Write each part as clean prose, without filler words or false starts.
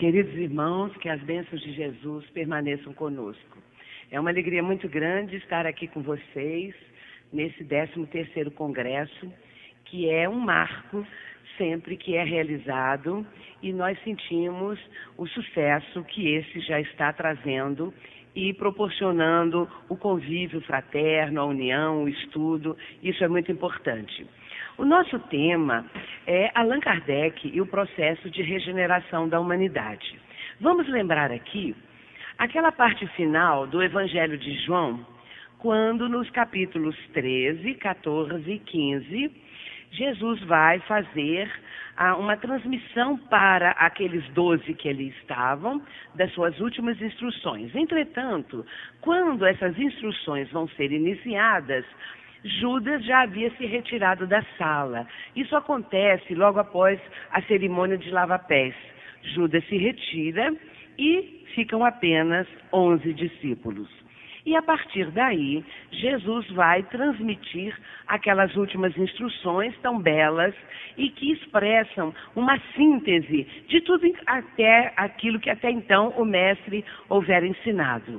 Queridos irmãos, que as bênçãos de Jesus permaneçam conosco. É uma alegria muito grande estar aqui com vocês nesse 13º Congresso, que é um marco sempre que é realizado, e nós sentimos o sucesso que esse já está trazendo e proporcionando o convívio fraterno, a união, o estudo. Isso é muito importante. O nosso tema é Allan Kardec e o processo de regeneração da humanidade. Vamos lembrar aqui aquela parte final do Evangelho de João, quando nos capítulos 13, 14 e 15, Jesus vai fazer uma transmissão para aqueles 12 que ali estavam, das suas últimas instruções. Entretanto, quando essas instruções vão ser iniciadas, Judas já havia se retirado da sala. Isso acontece logo após a cerimônia de lava-pés. Judas se retira e ficam apenas 11 discípulos. E a partir daí, Jesus vai transmitir aquelas últimas instruções tão belas e que expressam uma síntese de tudo até aquilo que até então o mestre houvera ensinado.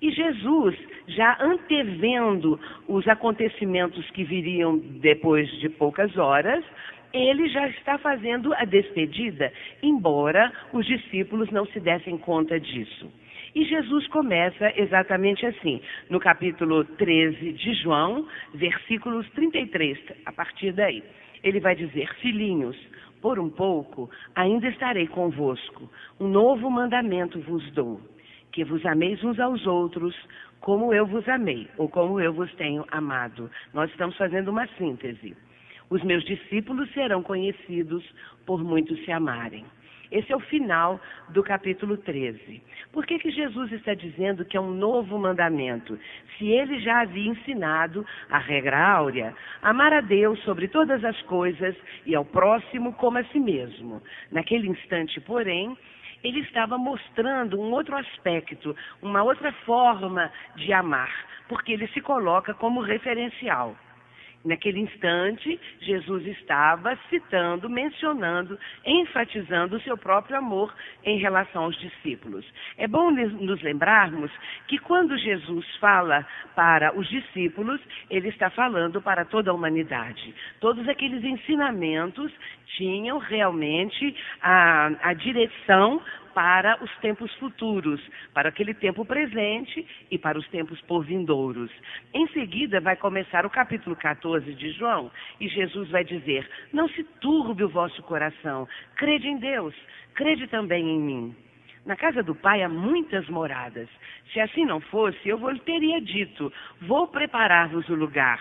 E Jesus, já antevendo os acontecimentos que viriam depois de poucas horas, ele já está fazendo a despedida, embora os discípulos não se dessem conta disso. E Jesus começa exatamente assim, no capítulo 13 de João, versículos 33, a partir daí. Ele vai dizer: filhinhos, por um pouco ainda estarei convosco, um novo mandamento vos dou, que vos ameis uns aos outros, como eu vos amei, ou como eu vos tenho amado. Nós estamos fazendo uma síntese. Os meus discípulos serão conhecidos por muitos se amarem. Esse é o final do capítulo 13. Por que Jesus está dizendo que é um novo mandamento? Se ele já havia ensinado a regra áurea, amar a Deus sobre todas as coisas e ao próximo como a si mesmo. Naquele instante, porém, ele estava mostrando um outro aspecto, uma outra forma de amar, porque ele se coloca como referencial. Naquele instante, Jesus estava citando, mencionando, enfatizando o seu próprio amor em relação aos discípulos. É bom nos lembrarmos que quando Jesus fala para os discípulos, ele está falando para toda a humanidade. Todos aqueles ensinamentos tinham realmente a direção para os tempos futuros, para aquele tempo presente e para os tempos por vindouros. Em seguida vai começar o capítulo 14 de João e Jesus vai dizer: não se turbe o vosso coração, crede em Deus, crede também em mim. Na casa do Pai há muitas moradas. Se assim não fosse, eu teria dito: vou preparar-vos o lugar.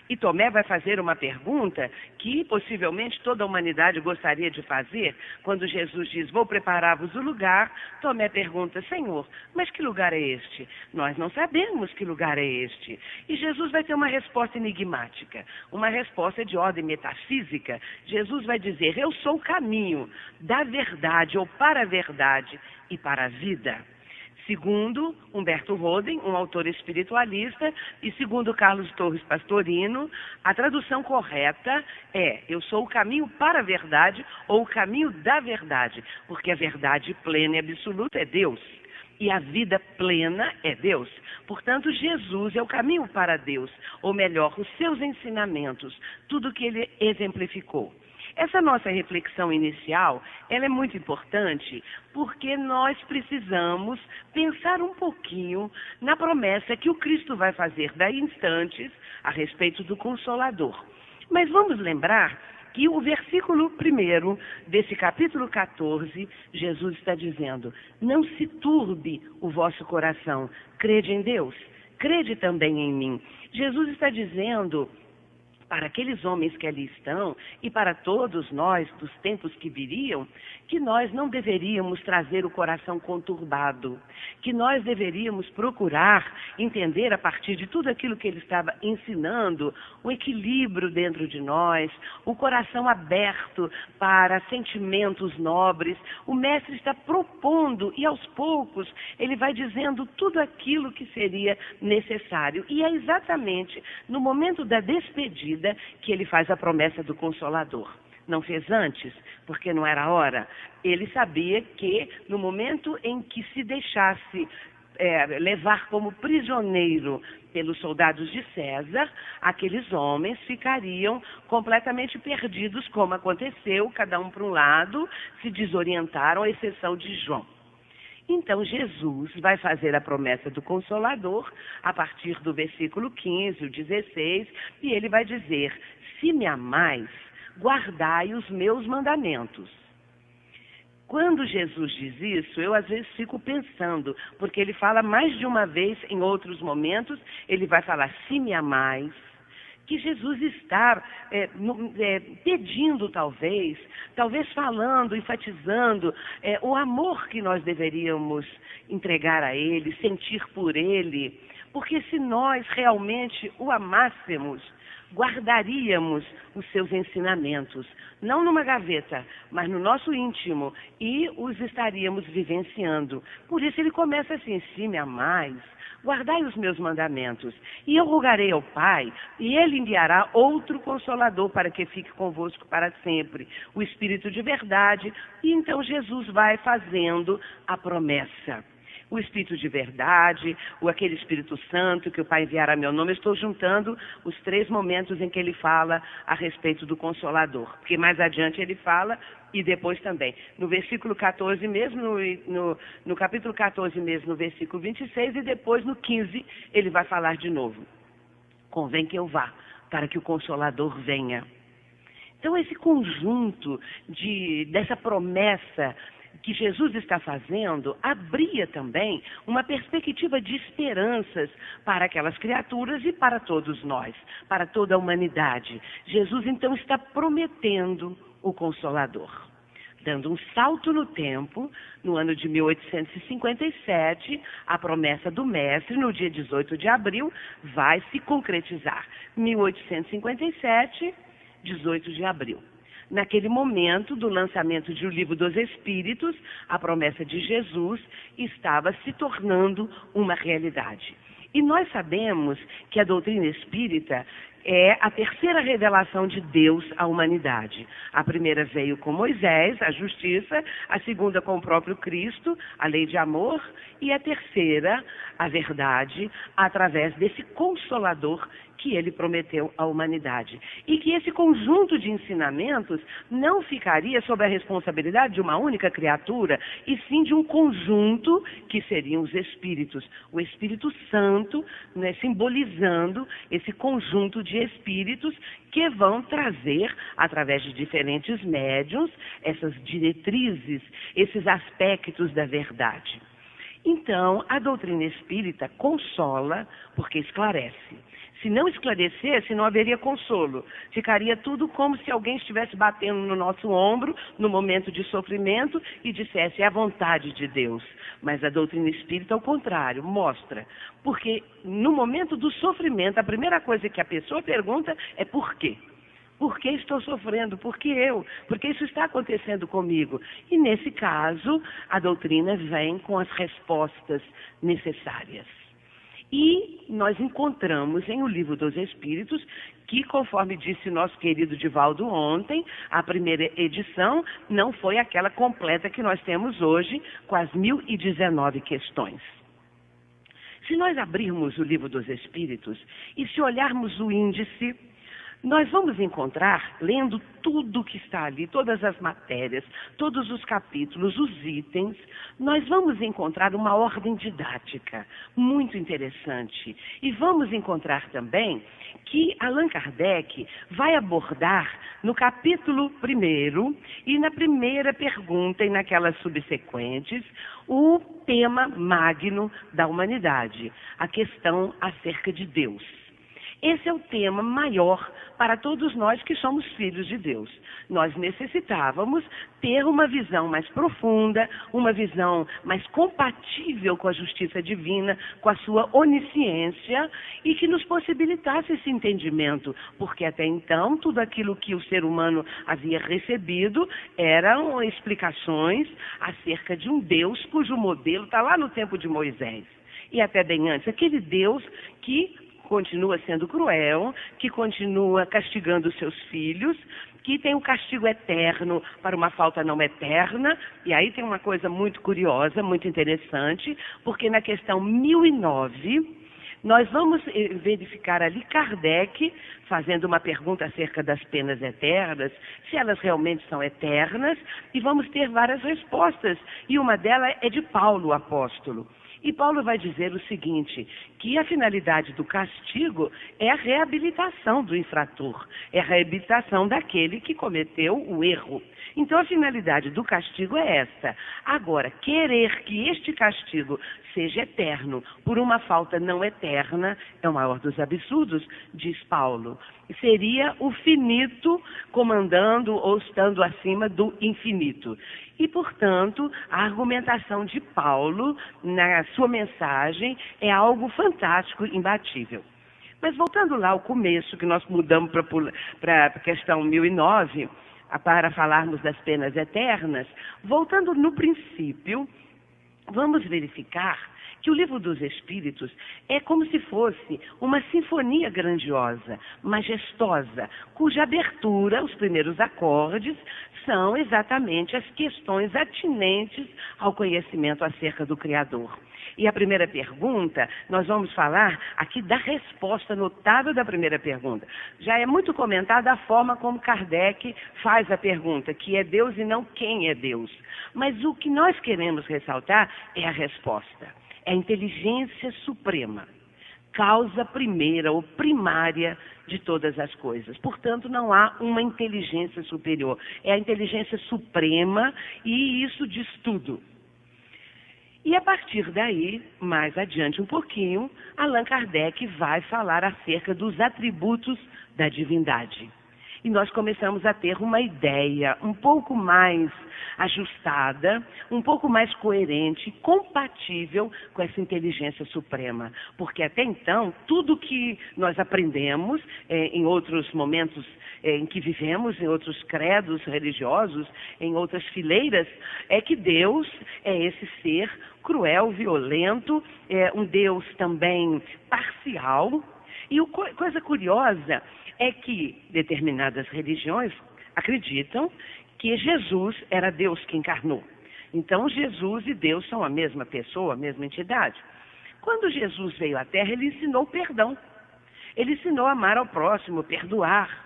E Tomé vai fazer uma pergunta que possivelmente toda a humanidade gostaria de fazer. Quando Jesus diz: vou preparar-vos o lugar, Tomé pergunta: Senhor, mas que lugar é este? Nós não sabemos que lugar é este. E Jesus vai ter uma resposta enigmática, uma resposta de ordem metafísica. Jesus vai dizer: eu sou o caminho da verdade, ou para a verdade e para a vida. Segundo Humberto Roden, um autor espiritualista, e segundo Carlos Torres Pastorino, a tradução correta é: eu sou o caminho para a verdade ou o caminho da verdade, porque a verdade plena e absoluta é Deus. E a vida plena é Deus. Portanto, Jesus é o caminho para Deus, ou melhor, os seus ensinamentos, tudo que ele exemplificou. Essa nossa reflexão inicial, ela é muito importante porque nós precisamos pensar um pouquinho na promessa que o Cristo vai fazer daí instantes a respeito do Consolador. Mas vamos lembrar que o versículo 1 desse capítulo 14, Jesus está dizendo: não se turbe o vosso coração, crede em Deus, crede também em mim. Jesus está dizendo para aqueles homens que ali estão e para todos nós dos tempos que viriam, que nós não deveríamos trazer o coração conturbado, que nós deveríamos procurar entender a partir de tudo aquilo que ele estava ensinando, o equilíbrio dentro de nós, o coração aberto para sentimentos nobres. O mestre está propondo e aos poucos ele vai dizendo tudo aquilo que seria necessário. E é exatamente no momento da despedida que ele faz a promessa do Consolador. Não fez antes, porque não era a hora. Ele sabia que no momento em que se deixasse levar como prisioneiro pelos soldados de César, aqueles homens ficariam completamente perdidos, como aconteceu, cada um para um lado, se desorientaram, à exceção de João. Então Jesus vai fazer a promessa do Consolador a partir do versículo 15, o 16, e ele vai dizer: se me amais, guardai os meus mandamentos. Quando Jesus diz isso, eu às vezes fico pensando, porque ele fala mais de uma vez em outros momentos, ele vai falar, se me amais, que Jesus está pedindo talvez falando, enfatizando o amor que nós deveríamos entregar a Ele, sentir por Ele, porque se nós realmente o amássemos, guardaríamos os seus ensinamentos, não numa gaveta, mas no nosso íntimo, e os estaríamos vivenciando. Por isso ele começa assim, se me amais, guardai os meus mandamentos, e eu rogarei ao Pai, e Ele enviará outro Consolador para que fique convosco para sempre, o Espírito de verdade, e então Jesus vai fazendo a promessa. O Espírito de verdade, aquele Espírito Santo que o Pai enviará a meu nome. Eu estou juntando os 3 momentos em que ele fala a respeito do Consolador, porque mais adiante ele fala e depois também. No versículo 14 mesmo, no capítulo 14 mesmo, no versículo 26, e depois no 15 ele vai falar de novo. Convém que eu vá, para que o Consolador venha. Então esse conjunto dessa promessa que Jesus está fazendo, abria também uma perspectiva de esperanças para aquelas criaturas e para todos nós, para toda a humanidade. Jesus então está prometendo o Consolador. Dando um salto no tempo, no ano de 1857, a promessa do Mestre, no dia 18 de abril, vai se concretizar. 1857, 18 de abril. Naquele momento do lançamento de O Livro dos Espíritos, a promessa de Jesus estava se tornando uma realidade. E nós sabemos que a doutrina espírita é a terceira revelação de Deus à humanidade. A primeira veio com Moisés, a justiça, a segunda com o próprio Cristo, a lei de amor, e a terceira, a verdade, através desse Consolador que ele prometeu à humanidade. E que esse conjunto de ensinamentos não ficaria sob a responsabilidade de uma única criatura, e sim de um conjunto que seriam os Espíritos. O Espírito Santo, né, simbolizando esse conjunto de Espíritos que vão trazer, através de diferentes médiuns, essas diretrizes, esses aspectos da verdade. Então, a doutrina espírita consola porque esclarece. Se não esclarecesse, não haveria consolo. Ficaria tudo como se alguém estivesse batendo no nosso ombro, no momento de sofrimento, e dissesse, é a vontade de Deus. Mas a doutrina espírita, ao contrário, mostra. Porque no momento do sofrimento, a primeira coisa que a pessoa pergunta é por quê? Por que estou sofrendo? Por que eu? Por que isso está acontecendo comigo? E nesse caso, a doutrina vem com as respostas necessárias. E nós encontramos em O Livro dos Espíritos, que, conforme disse nosso querido Divaldo ontem, a primeira edição não foi aquela completa que nós temos hoje, com as 1019 questões. Se nós abrirmos O Livro dos Espíritos e se olharmos o índice, nós vamos encontrar, lendo tudo que está ali, todas as matérias, todos os capítulos, os itens, nós vamos encontrar uma ordem didática muito interessante. E vamos encontrar também que Allan Kardec vai abordar no capítulo 1º e na primeira pergunta e naquelas subsequentes, o tema magno da humanidade, a questão acerca de Deus. Esse é o tema maior para todos nós que somos filhos de Deus. Nós necessitávamos ter uma visão mais profunda, uma visão mais compatível com a justiça divina, com a sua onisciência, e que nos possibilitasse esse entendimento, porque até então tudo aquilo que o ser humano havia recebido eram explicações acerca de um Deus cujo modelo está lá no tempo de Moisés. E até bem antes, aquele Deus que continua sendo cruel, que continua castigando os seus filhos, que tem um castigo eterno para uma falta não eterna. E aí tem uma coisa muito curiosa, muito interessante, porque na questão 1009, nós vamos verificar ali Kardec fazendo uma pergunta acerca das penas eternas, se elas realmente são eternas, e vamos ter várias respostas. E uma delas é de Paulo, o apóstolo. E Paulo vai dizer o seguinte, que a finalidade do castigo é a reabilitação do infrator, é a reabilitação daquele que cometeu o erro. Então a finalidade do castigo é essa. Agora, querer que este castigo seja eterno por uma falta não eterna é o maior dos absurdos, diz Paulo. Seria o finito comandando ou estando acima do infinito. E, portanto, a argumentação de Paulo na sua mensagem é algo fantástico, imbatível. Mas voltando lá ao começo, que nós mudamos para a questão 1009, para falarmos das penas eternas, voltando no princípio, vamos verificar que o Livro dos Espíritos é como se fosse uma sinfonia grandiosa, majestosa, cuja abertura, os primeiros acordes, são exatamente as questões atinentes ao conhecimento acerca do Criador. E a primeira pergunta, nós vamos falar aqui da resposta notável da primeira pergunta. Já é muito comentada a forma como Kardec faz a pergunta, que é Deus e não quem é Deus. Mas o que nós queremos ressaltar é a resposta. É a inteligência suprema, causa primeira ou primária de todas as coisas. Portanto, não há uma inteligência superior. É a inteligência suprema e isso diz tudo. E a partir daí, mais adiante um pouquinho, Allan Kardec vai falar acerca dos atributos da divindade. E nós começamos a ter uma ideia um pouco mais ajustada, um pouco mais coerente, compatível com essa inteligência suprema. Porque até então, tudo que nós aprendemos em outros momentos em que vivemos, em outros credos religiosos, em outras fileiras, é que Deus é esse ser cruel, violento, é um Deus também parcial. E coisa curiosa é que determinadas religiões acreditam que Jesus era Deus que encarnou. Então, Jesus e Deus são a mesma pessoa, a mesma entidade. Quando Jesus veio à Terra, ele ensinou o perdão. Ele ensinou a amar ao próximo, perdoar.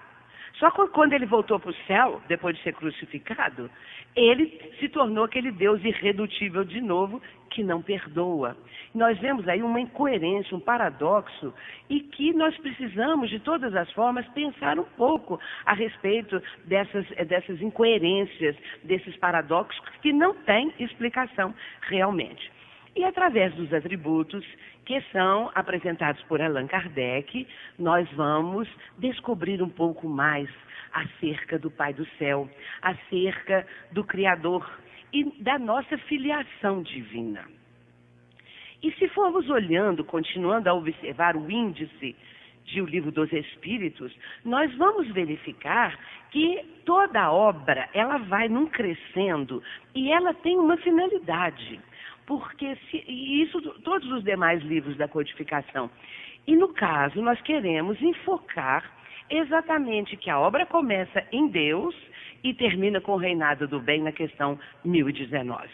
Só que quando ele voltou para o céu, depois de ser crucificado, ele se tornou aquele Deus irredutível de novo, que não perdoa. Nós vemos aí uma incoerência, um paradoxo, e que nós precisamos, de todas as formas, pensar um pouco a respeito dessas incoerências, desses paradoxos, que não têm explicação realmente. E através dos atributos que são apresentados por Allan Kardec, nós vamos descobrir um pouco mais acerca do Pai do Céu, acerca do Criador e da nossa filiação divina. E se formos olhando, continuando a observar o índice de O Livro dos Espíritos, nós vamos verificar que toda a obra, ela vai num crescendo e ela tem uma finalidade. Porque isso, todos os demais livros da codificação. E no caso, nós queremos enfocar exatamente que a obra começa em Deus e termina com o reinado do bem na questão 1019.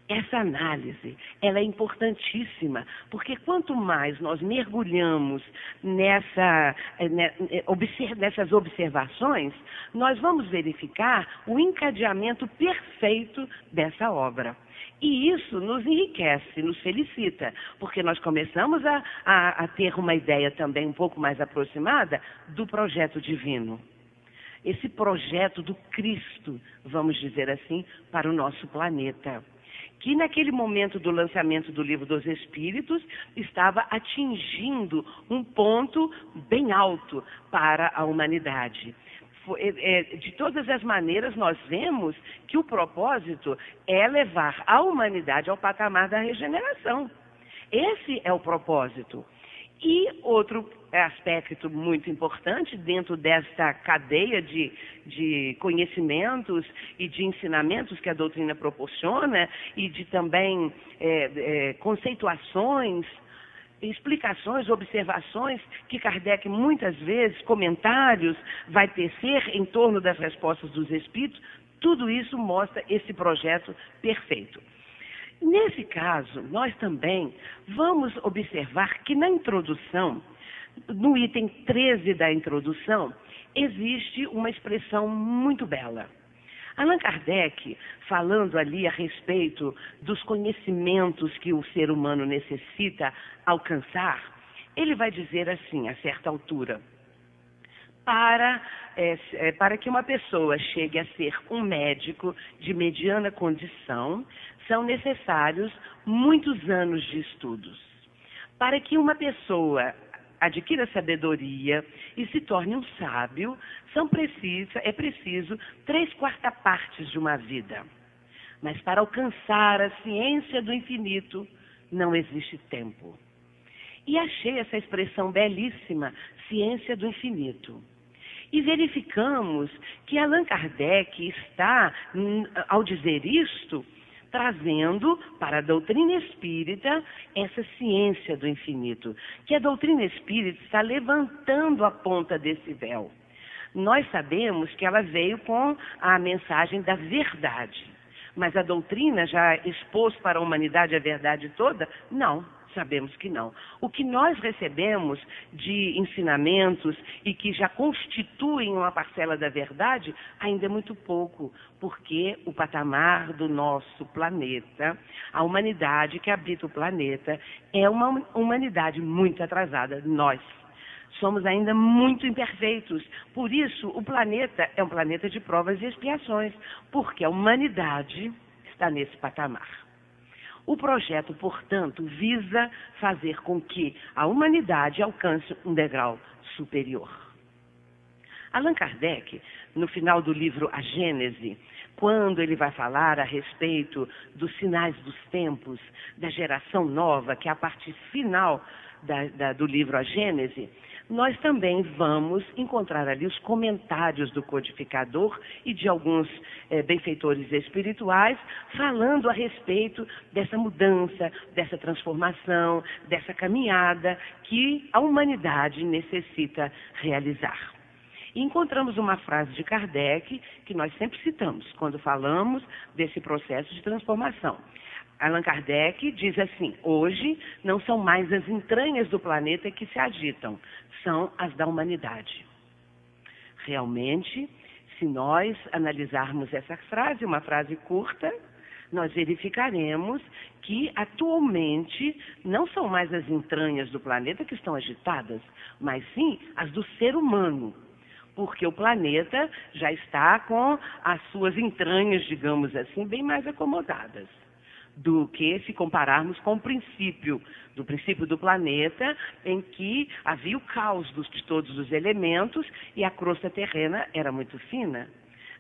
Essa análise, ela é importantíssima, porque quanto mais nós mergulhamos nessas observações, nós vamos verificar o encadeamento perfeito dessa obra. E isso nos enriquece, nos felicita, porque nós começamos a ter uma ideia também um pouco mais aproximada do projeto divino. Esse projeto do Cristo, vamos dizer assim, para o nosso planeta. Que naquele momento do lançamento do Livro dos Espíritos estava atingindo um ponto bem alto para a humanidade. De todas as maneiras, nós vemos que o propósito é levar a humanidade ao patamar da regeneração. Esse é o propósito. E outro aspecto muito importante dentro dessa cadeia de conhecimentos e de ensinamentos que a doutrina proporciona e de também conceituações, explicações, observações que Kardec muitas vezes, comentários, vai tecer em torno das respostas dos espíritos, tudo isso mostra esse projeto perfeito. Nesse caso, nós também vamos observar que na introdução, no item 13 da introdução, existe uma expressão muito bela. Allan Kardec, falando ali a respeito dos conhecimentos que o ser humano necessita alcançar, ele vai dizer assim, a certa altura: para que uma pessoa chegue a ser um médico de mediana condição, são necessários muitos anos de estudos. Para que uma pessoa adquira sabedoria e se torne um sábio, é preciso 3/4 partes de uma vida. Mas para alcançar a ciência do infinito, não existe tempo. E achei essa expressão belíssima, ciência do infinito. E verificamos que Allan Kardec está, ao dizer isto, trazendo para a doutrina espírita essa ciência do infinito, que a doutrina espírita está levantando a ponta desse véu. Nós sabemos que ela veio com a mensagem da verdade, mas a doutrina já expôs para a humanidade a verdade toda? Não. Sabemos que não. O que nós recebemos de ensinamentos e que já constituem uma parcela da verdade ainda é muito pouco, porque o patamar do nosso planeta, a humanidade que habita o planeta, é uma humanidade muito atrasada. Nós somos ainda muito imperfeitos. Por isso, o planeta é um planeta de provas e expiações, porque a humanidade está nesse patamar. O projeto, portanto, visa fazer com que a humanidade alcance um degrau superior. Allan Kardec, no final do livro A Gênese, quando ele vai falar a respeito dos sinais dos tempos, da geração nova, que é a parte final do livro A Gênese, nós também vamos encontrar ali os comentários do codificador e de alguns benfeitores espirituais falando a respeito dessa mudança, dessa transformação, dessa caminhada que a humanidade necessita realizar. E encontramos uma frase de Kardec que nós sempre citamos quando falamos desse processo de transformação. Allan Kardec diz assim: hoje não são mais as entranhas do planeta que se agitam, são as da humanidade. Realmente, se nós analisarmos essa frase, uma frase curta, nós verificaremos que atualmente não são mais as entranhas do planeta que estão agitadas, mas sim as do ser humano. Porque o planeta já está com as suas entranhas, digamos assim, bem mais acomodadas do que se compararmos com o princípio do planeta, em que havia o caos de todos os elementos e a crosta terrena era muito fina.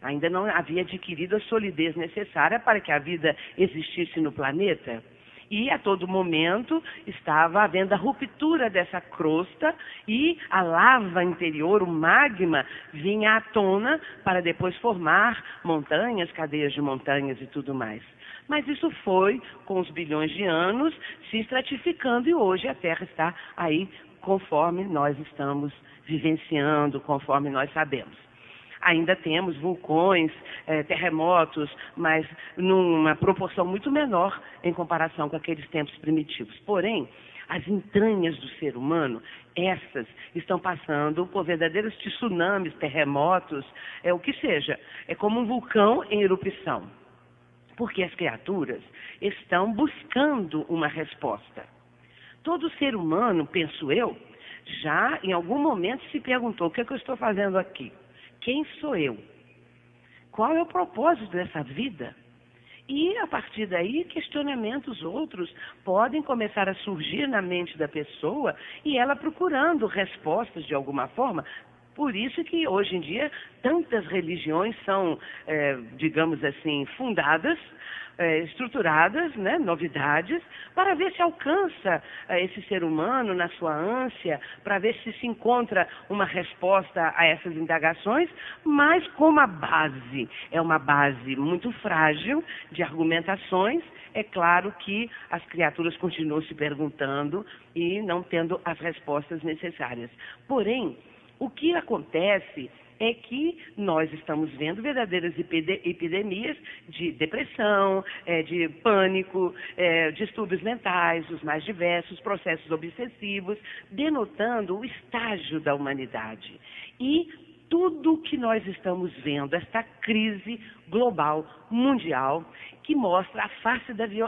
Ainda não havia adquirido a solidez necessária para que a vida existisse no planeta. E a todo momento estava havendo a ruptura dessa crosta e a lava interior, o magma, vinha à tona para depois formar montanhas, cadeias de montanhas e tudo mais. Mas isso foi, com os bilhões de anos, se estratificando e hoje a Terra está aí conforme nós estamos vivenciando, conforme nós sabemos. Ainda temos vulcões, terremotos, mas numa proporção muito menor em comparação com aqueles tempos primitivos. Porém, as entranhas do ser humano, essas estão passando por verdadeiros tsunamis, terremotos, o que seja. É como um vulcão em erupção. Porque as criaturas estão buscando uma resposta. Todo ser humano, penso eu, já em algum momento se perguntou: o que é que eu estou fazendo aqui? Quem sou eu? Qual é o propósito dessa vida? E, a partir daí, questionamentos outros podem começar a surgir na mente da pessoa e ela procurando respostas de alguma forma, Por isso que hoje em dia tantas religiões são, digamos assim, fundadas, estruturadas, né, novidades, para ver se alcança esse ser humano na sua ânsia, para ver se encontra uma resposta a essas indagações, mas como a base é uma base muito frágil de argumentações, é claro que as criaturas continuam se perguntando e não tendo as respostas necessárias. Porém, o que acontece é que nós estamos vendo verdadeiras epidemias de depressão, de pânico, distúrbios mentais, os mais diversos, processos obsessivos, denotando o estágio da humanidade. E tudo que nós estamos vendo, esta crise global, mundial, que mostra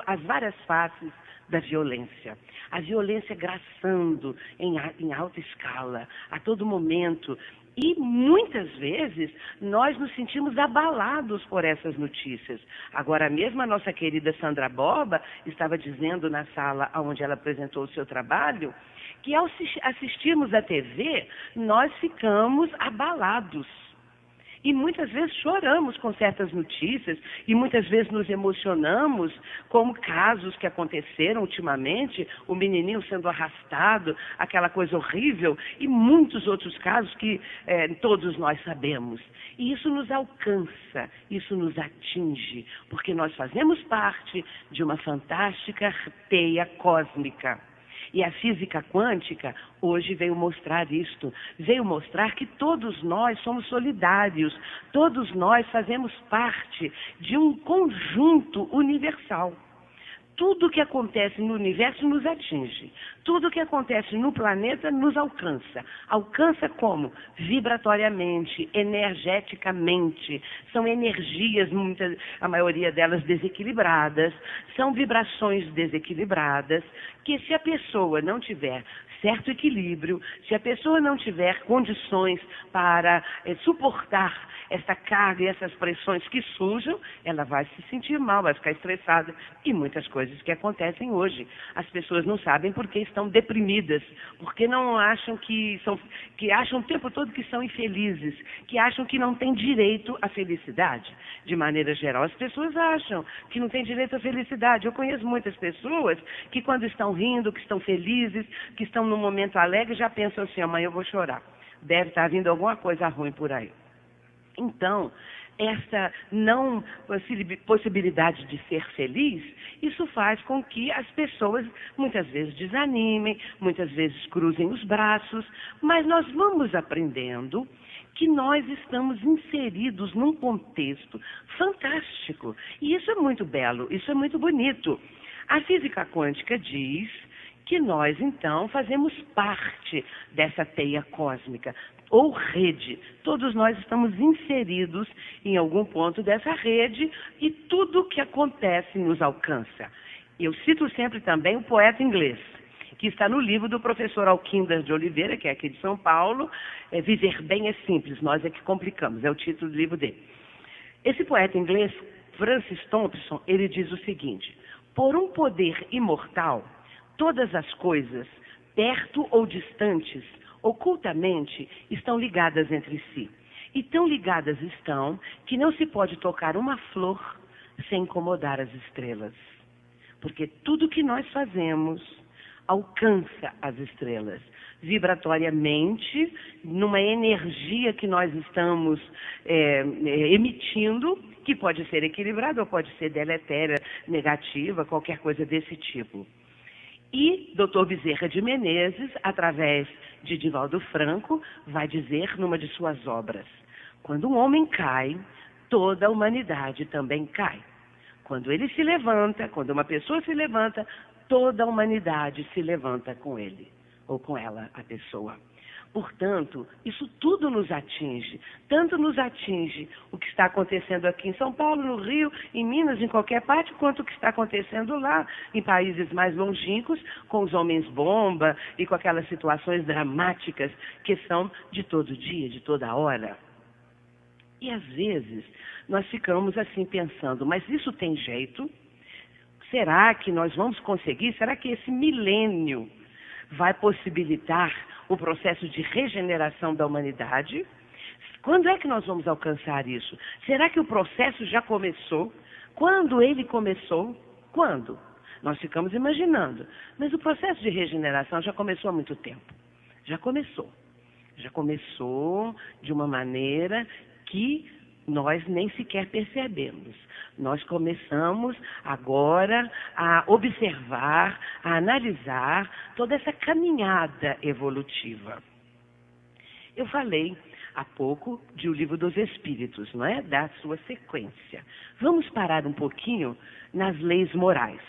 as várias faces da violência. A violência graçando em alta escala, a todo momento. E muitas vezes nós nos sentimos abalados por essas notícias. Agora mesmo a nossa querida Sandra Borba estava dizendo na sala onde ela apresentou o seu trabalho, que ao assistirmos a TV, nós ficamos abalados. E muitas vezes choramos com certas notícias e muitas vezes nos emocionamos, como casos que aconteceram ultimamente, o menininho sendo arrastado, aquela coisa horrível, e muitos outros casos que todos nós sabemos. E isso nos alcança, isso nos atinge, porque nós fazemos parte de uma fantástica teia cósmica. E a física quântica hoje veio mostrar isto, veio mostrar que todos nós somos solidários, todos nós fazemos parte de um conjunto universal. Tudo que acontece no universo nos atinge. Tudo que acontece no planeta nos alcança. Alcança como? Vibratoriamente, energeticamente. São energias, a maioria delas desequilibradas. São vibrações desequilibradas que, se a pessoa não tiver certo equilíbrio, se a pessoa não tiver condições para suportar essa carga e essas pressões que surjam, ela vai se sentir mal, vai ficar estressada. E muitas coisas que acontecem hoje. As pessoas não sabem porque estão deprimidas, porque não acham que acham o tempo todo que são infelizes, que acham que não têm direito à felicidade. De maneira geral, as pessoas acham que não têm direito à felicidade. Eu conheço muitas pessoas que quando estão rindo, que estão felizes, que estão num momento alegre, já pensam assim, amanhã eu vou chorar. Deve estar vindo alguma coisa ruim por aí. Então, essa não possibilidade de ser feliz, isso faz com que as pessoas muitas vezes desanimem, muitas vezes cruzem os braços, mas nós vamos aprendendo que nós estamos inseridos num contexto fantástico. E isso é muito belo, isso é muito bonito. A física quântica diz que nós, então, fazemos parte dessa teia cósmica, ou rede. Todos nós estamos inseridos em algum ponto dessa rede e tudo o que acontece nos alcança. Eu cito sempre também o poeta inglês, que está no livro do professor Alquinder de Oliveira, que é aqui de São Paulo, Viver Bem é Simples, Nós é que Complicamos, é o título do livro dele. Esse poeta inglês, Francis Thompson, ele diz o seguinte: por um poder imortal, todas as coisas, perto ou distantes, ocultamente, estão ligadas entre si. E tão ligadas estão que não se pode tocar uma flor sem incomodar as estrelas. Porque tudo que nós fazemos alcança as estrelas. Vibratoriamente, numa energia que nós estamos emitindo, que pode ser equilibrada ou pode ser deletéria, negativa, qualquer coisa desse tipo. E Dr. Bezerra de Menezes, através de Divaldo Franco, vai dizer numa de suas obras: quando um homem cai, toda a humanidade também cai. Quando ele se levanta, quando uma pessoa se levanta, toda a humanidade se levanta com ele, ou com ela, a pessoa. Portanto, isso tudo nos atinge. Tanto nos atinge o que está acontecendo aqui em São Paulo, no Rio, em Minas, em qualquer parte, quanto o que está acontecendo lá, em países mais longínquos, com os homens-bomba e com aquelas situações dramáticas que são de todo dia, de toda hora. E às vezes nós ficamos assim pensando, mas isso tem jeito? Será que nós vamos conseguir? Será que esse milênio vai possibilitar o processo de regeneração da humanidade. Quando é que nós vamos alcançar isso? Será que o processo já começou? Quando ele começou? Quando? Nós ficamos imaginando. Mas o processo de regeneração já começou há muito tempo. Já começou. Já começou de uma maneira que nós nem sequer percebemos. Nós começamos agora a observar, a analisar toda essa caminhada evolutiva. Eu falei há pouco de O Livro dos Espíritos, não é? Da sua sequência. Vamos parar um pouquinho nas leis morais.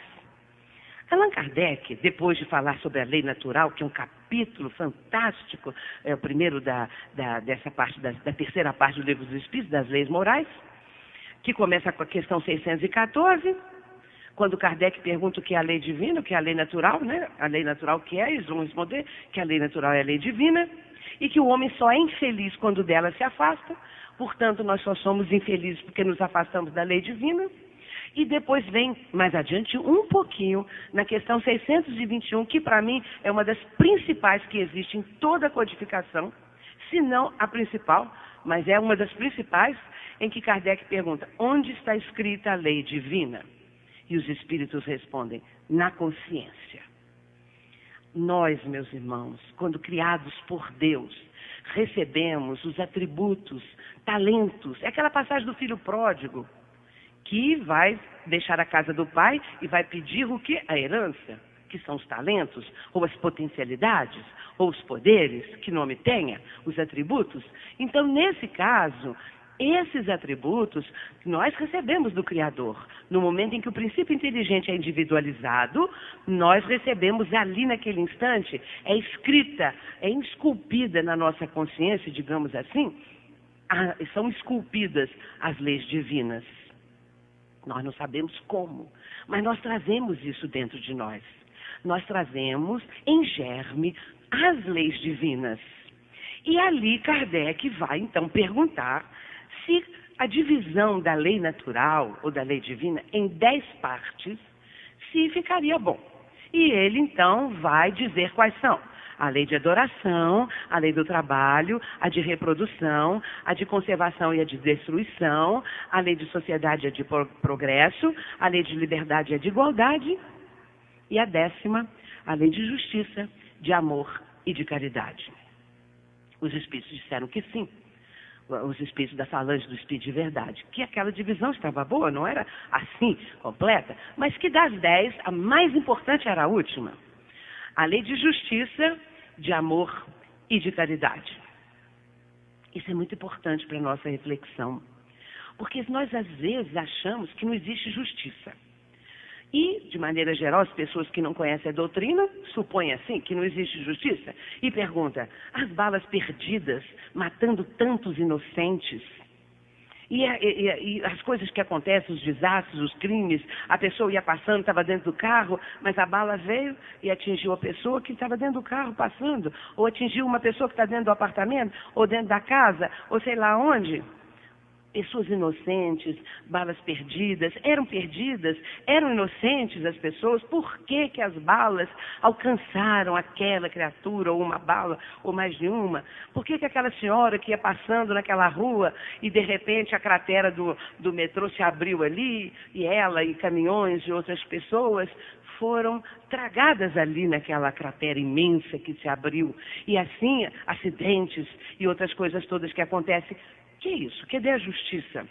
Allan Kardec, depois de falar sobre a lei natural, que é um capítulo fantástico, é o primeiro dessa parte, da terceira parte do Livro dos Espíritos, das leis morais, que começa com a questão 614, quando Kardec pergunta o que é a lei divina, o que é a lei natural, né? A lei natural que é, eles vão responder que a lei natural é a lei divina, e que o homem só é infeliz quando dela se afasta, portanto nós só somos infelizes porque nos afastamos da lei divina. E depois vem, mais adiante, um pouquinho, na questão 621, que para mim é uma das principais que existe em toda a codificação, se não a principal, mas é uma das principais, em que Kardec pergunta, onde está escrita a lei divina? E os espíritos respondem, na consciência. Nós, meus irmãos, quando criados por Deus, recebemos os atributos, talentos, é aquela passagem do filho pródigo, que vai deixar a casa do pai e vai pedir o quê? A herança, que são os talentos, ou as potencialidades, ou os poderes, que nome tenha, os atributos. Então, nesse caso, esses atributos nós recebemos do Criador. No momento em que o princípio inteligente é individualizado, nós recebemos ali naquele instante, é escrita, é esculpida na nossa consciência, digamos assim, são esculpidas as leis divinas. Nós não sabemos como, mas nós trazemos isso dentro de nós. Nós trazemos em germe as leis divinas. E ali Kardec vai então perguntar se a divisão da lei natural ou da lei divina em 10 partes, se ficaria bom. E ele então vai dizer quais são. A lei de adoração, a lei do trabalho, a de reprodução, a de conservação e a de destruição, a lei de sociedade e a de progresso, a lei de liberdade e a de igualdade, e a 10ª, a lei de justiça, de amor e de caridade. Os espíritos disseram que sim. Os espíritos da falange do espírito de verdade, que aquela divisão estava boa, não era assim, completa, mas que das 10, a mais importante era a última. A lei de justiça, de amor e de caridade. Isso é muito importante para a nossa reflexão. Porque nós, às vezes, achamos que não existe justiça. E, de maneira geral, as pessoas que não conhecem a doutrina supõem assim, que não existe justiça. E perguntam, as balas perdidas, matando tantos inocentes, e as coisas que acontecem, os desastres, os crimes, a pessoa ia passando, estava dentro do carro, mas a bala veio e atingiu a pessoa que estava dentro do carro passando, ou atingiu uma pessoa que está dentro do apartamento, ou dentro da casa, ou sei lá onde. Pessoas inocentes, balas perdidas, eram inocentes as pessoas, por que que as balas alcançaram aquela criatura, ou uma bala, ou mais de uma? Por que que aquela senhora que ia passando naquela rua e de repente a cratera do metrô se abriu ali, e ela e caminhões de outras pessoas foram tragadas ali naquela cratera imensa que se abriu, e assim acidentes e outras coisas todas que acontecem. Que é isso? Cadê a justiça?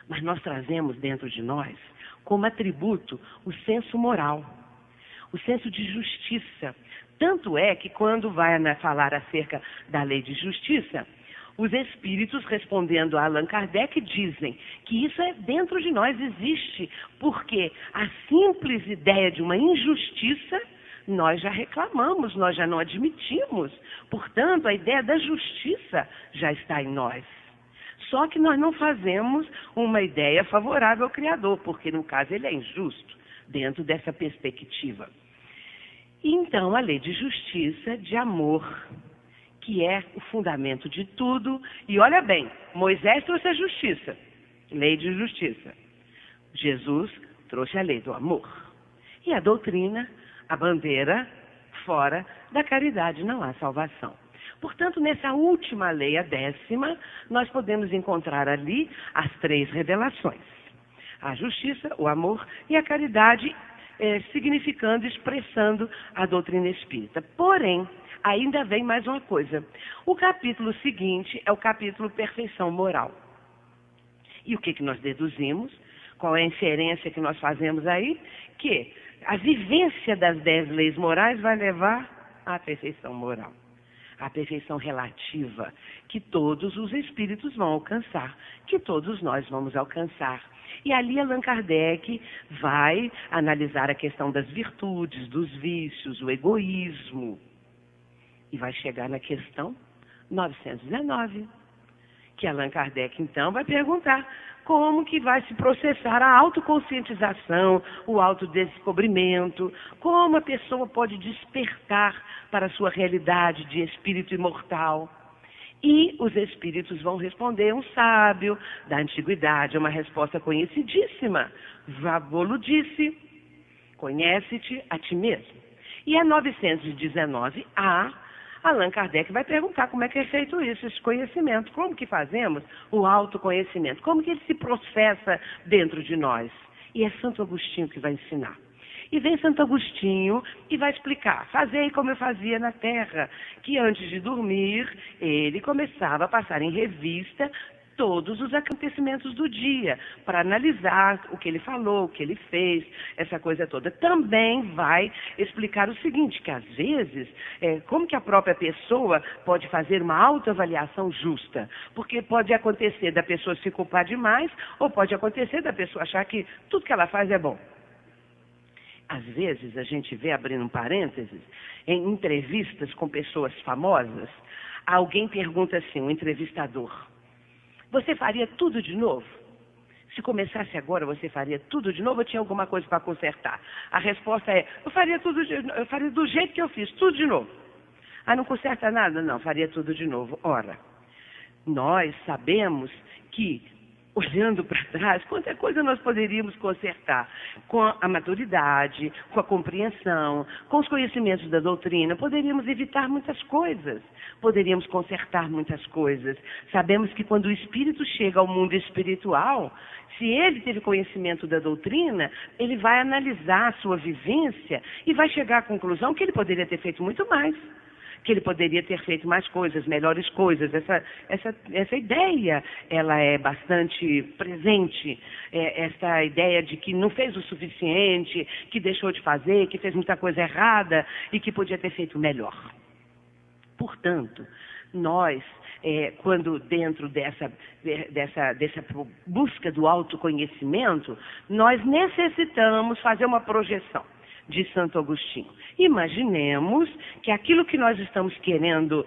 Mas nós trazemos dentro de nós, como atributo, o senso moral, o senso de justiça. Tanto é que quando vai falar acerca da lei de justiça, os espíritos, respondendo a Allan Kardec, dizem que isso é dentro de nós, existe, porque a simples ideia de uma injustiça nós já reclamamos, nós já não admitimos. Portanto, a ideia da justiça já está em nós. Só que nós não fazemos uma ideia favorável ao Criador, porque no caso ele é injusto, dentro dessa perspectiva. E então a lei de justiça, de amor, que é o fundamento de tudo. E olha bem, Moisés trouxe a justiça, lei de justiça. Jesus trouxe a lei do amor. E a doutrina, a bandeira, fora da caridade não há salvação. Portanto, nessa última lei, a 10ª, nós podemos encontrar ali as 3 revelações. A justiça, o amor e a caridade, significando, expressando a doutrina espírita. Porém, ainda vem mais uma coisa. O capítulo seguinte é o capítulo Perfeição Moral. E o que nós deduzimos? Qual é a inferência que nós fazemos aí? Que a vivência das 10 leis morais vai levar à perfeição moral. A perfeição relativa, que todos os espíritos vão alcançar, que todos nós vamos alcançar. E ali Allan Kardec vai analisar a questão das virtudes, dos vícios, o egoísmo. E vai chegar na questão 919, que Allan Kardec, então, vai perguntar como que vai se processar a autoconscientização, o autodescobrimento, como a pessoa pode despertar para a sua realidade de espírito imortal. E os espíritos vão responder, um sábio da antiguidade, uma resposta conhecidíssima. Vavolo disse, conhece-te a ti mesmo. E a 919A, Allan Kardec vai perguntar como é que é feito isso, esse conhecimento. Como que fazemos o autoconhecimento? Como que ele se processa dentro de nós? E é Santo Agostinho que vai ensinar. E vem Santo Agostinho e vai explicar. Fazei como eu fazia na Terra, que antes de dormir, ele começava a passar em revista todos os acontecimentos do dia, para analisar o que ele falou, o que ele fez, essa coisa toda. Também vai explicar o seguinte, que às vezes, como que a própria pessoa pode fazer uma autoavaliação justa, porque pode acontecer da pessoa se culpar demais, ou pode acontecer da pessoa achar que tudo que ela faz é bom. Às vezes a gente vê, abrindo um parênteses, em entrevistas com pessoas famosas, alguém pergunta assim, um entrevistador, você faria tudo de novo? Se começasse agora, você faria tudo de novo ou tinha alguma coisa para consertar? A resposta é, eu faria do jeito que eu fiz, tudo de novo. Ah, não conserta nada? Não, faria tudo de novo. Ora, nós sabemos que, olhando para trás, quanta coisa nós poderíamos consertar com a maturidade, com a compreensão, com os conhecimentos da doutrina, poderíamos evitar muitas coisas, poderíamos consertar muitas coisas. Sabemos que quando o espírito chega ao mundo espiritual, se ele teve conhecimento da doutrina, ele vai analisar a sua vivência e vai chegar à conclusão que ele poderia ter feito muito mais, que ele poderia ter feito mais coisas, melhores coisas. Essa ideia, ela é bastante presente, essa ideia de que não fez o suficiente, que deixou de fazer, que fez muita coisa errada e que podia ter feito melhor. Portanto, nós, quando dentro dessa busca do autoconhecimento, nós necessitamos fazer uma projeção de Santo Agostinho. Imaginemos que aquilo que nós estamos querendo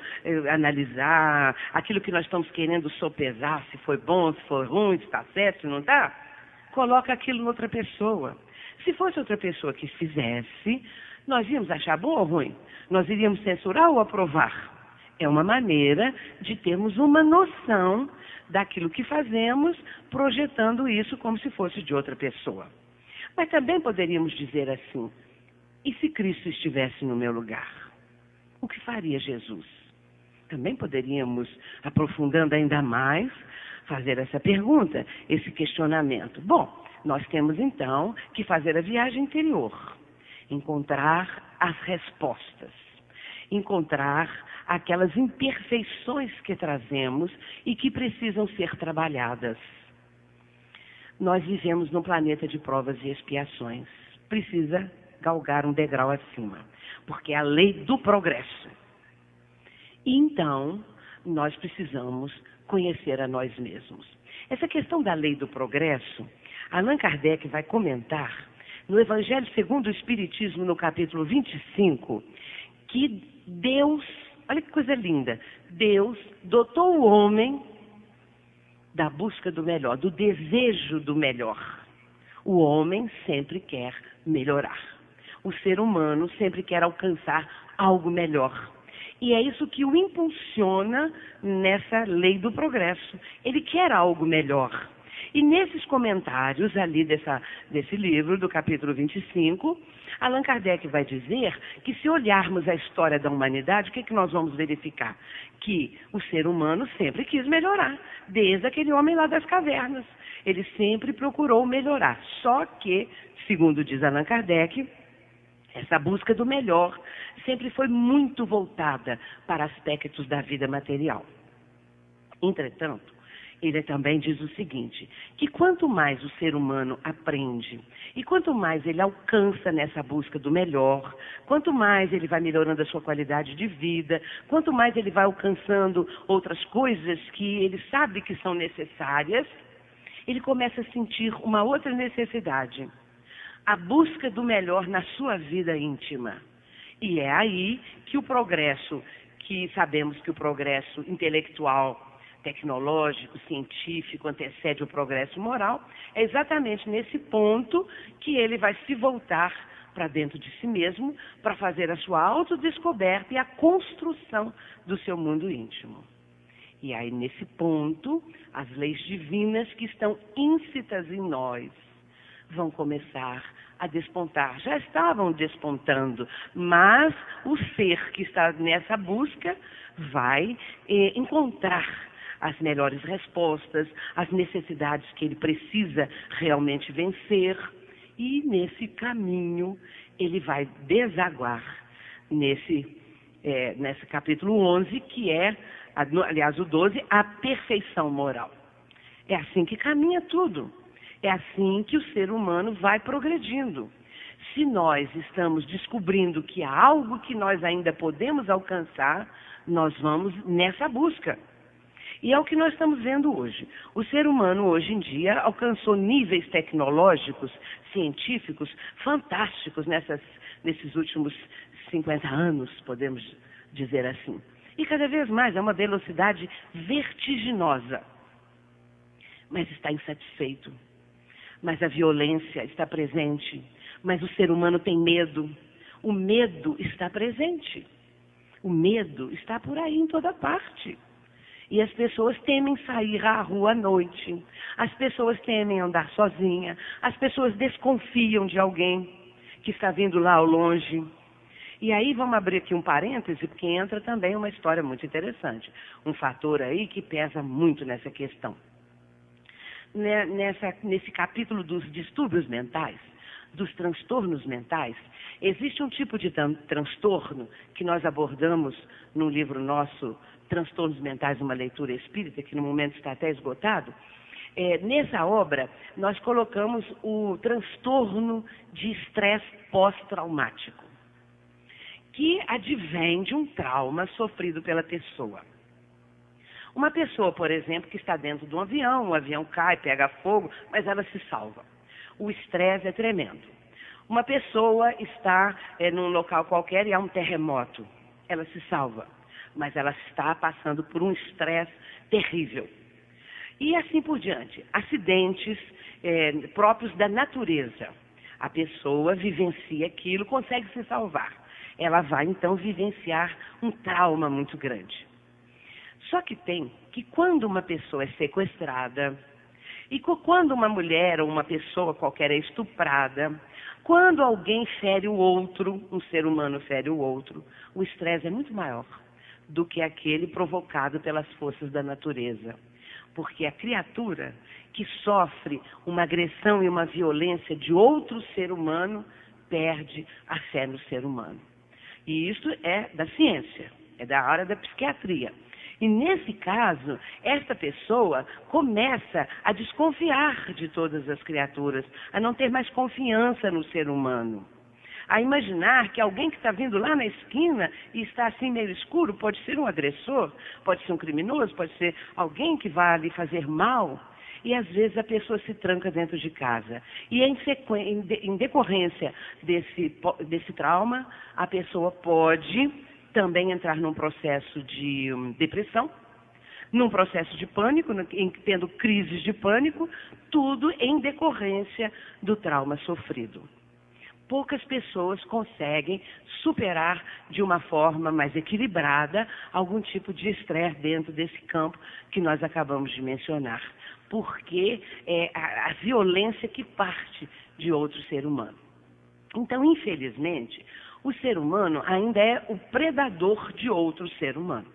analisar, aquilo que nós estamos querendo sopesar, se foi bom, se foi ruim, se está certo, se não está, coloca aquilo em outra pessoa. Se fosse outra pessoa que fizesse, nós íamos achar bom ou ruim? Nós iríamos censurar ou aprovar? É uma maneira de termos uma noção daquilo que fazemos, projetando isso como se fosse de outra pessoa. Mas também poderíamos dizer assim, e se Cristo estivesse no meu lugar? O que faria Jesus? Também poderíamos, aprofundando ainda mais, fazer essa pergunta, esse questionamento. Bom, nós temos então que fazer a viagem interior, encontrar as respostas, encontrar aquelas imperfeições que trazemos e que precisam ser trabalhadas. Nós vivemos num planeta de provas e expiações. Precisa galgar um degrau acima, porque é a lei do progresso. E então, nós precisamos conhecer a nós mesmos. Essa questão da lei do progresso, Allan Kardec vai comentar no Evangelho segundo o Espiritismo, no capítulo 25, que Deus, olha que coisa linda, Deus dotou o homem da busca do melhor, do desejo do melhor. O homem sempre quer melhorar. O ser humano sempre quer alcançar algo melhor. E é isso que o impulsiona nessa lei do progresso. Ele quer algo melhor. E nesses comentários ali desse livro, do capítulo 25, Allan Kardec vai dizer que se olharmos a história da humanidade, o que nós vamos verificar? Que o ser humano sempre quis melhorar, desde aquele homem lá das cavernas. Ele sempre procurou melhorar. Só que, segundo diz Allan Kardec, essa busca do melhor sempre foi muito voltada para aspectos da vida material. Entretanto, ele também diz o seguinte, que quanto mais o ser humano aprende e quanto mais ele alcança nessa busca do melhor, quanto mais ele vai melhorando a sua qualidade de vida, quanto mais ele vai alcançando outras coisas que ele sabe que são necessárias, ele começa a sentir uma outra necessidade, a busca do melhor na sua vida íntima. E é aí que o progresso, que sabemos que o progresso intelectual, tecnológico, científico, antecede o progresso moral, é exatamente nesse ponto que ele vai se voltar para dentro de si mesmo, para fazer a sua autodescoberta e a construção do seu mundo íntimo. E aí, nesse ponto, as leis divinas que estão íncitas em nós vão começar a despontar. Já estavam despontando, mas o ser que está nessa busca vai encontrar as melhores respostas, as necessidades que ele precisa realmente vencer. E nesse caminho ele vai desaguar nesse capítulo 11, que é, aliás, o 12, a perfeição moral. É assim que caminha tudo. É assim que o ser humano vai progredindo. Se nós estamos descobrindo que há algo que nós ainda podemos alcançar, nós vamos nessa busca. E é o que nós estamos vendo hoje. O ser humano, hoje em dia, alcançou níveis tecnológicos, científicos, fantásticos nesses últimos 50 anos, podemos dizer assim. E cada vez mais é uma velocidade vertiginosa. Mas está insatisfeito. Mas a violência está presente. Mas o ser humano tem medo. O medo está presente. O medo está por aí em toda parte. E as pessoas temem sair à rua à noite. As pessoas temem andar sozinha. As pessoas desconfiam de alguém que está vindo lá ao longe. E aí vamos abrir aqui um parêntese, porque entra também uma história muito interessante. Um fator aí que pesa muito nessa questão. Nesse capítulo dos distúrbios mentais, dos transtornos mentais, existe um tipo de transtorno que nós abordamos no livro nosso, Transtornos Mentais, uma leitura espírita, que no momento está até esgotado. Nessa obra, nós colocamos o transtorno de estresse pós-traumático, que advém de um trauma sofrido pela pessoa. Uma pessoa, por exemplo, que está dentro de um avião, o avião cai, pega fogo, mas ela se salva. O estresse é tremendo. Uma pessoa está num local qualquer e há um terremoto. Ela se salva, mas ela está passando por um estresse terrível. E assim por diante. Acidentes próprios da natureza. A pessoa vivencia aquilo, consegue se salvar. Ela vai, então, vivenciar um trauma muito grande. Só que quando uma pessoa é sequestrada, e quando uma mulher ou uma pessoa qualquer é estuprada, quando alguém fere o outro, um ser humano fere o outro, o estresse é muito maior do que aquele provocado pelas forças da natureza. Porque a criatura que sofre uma agressão e uma violência de outro ser humano perde a fé no ser humano. E isso é da ciência, é da área da psiquiatria. E nesse caso, esta pessoa começa a desconfiar de todas as criaturas, a não ter mais confiança no ser humano. A imaginar que alguém que está vindo lá na esquina e está assim meio escuro, pode ser um agressor, pode ser um criminoso, pode ser alguém que vai ali fazer mal. E às vezes a pessoa se tranca dentro de casa. E em decorrência desse trauma, a pessoa pode também entrar num processo de depressão, num processo de pânico, tendo crises de pânico, tudo em decorrência do trauma sofrido. Poucas pessoas conseguem superar de uma forma mais equilibrada algum tipo de estresse dentro desse campo que nós acabamos de mencionar. porque é a violência que parte de outro ser humano. Então, infelizmente, o ser humano ainda é o predador de outro ser humano.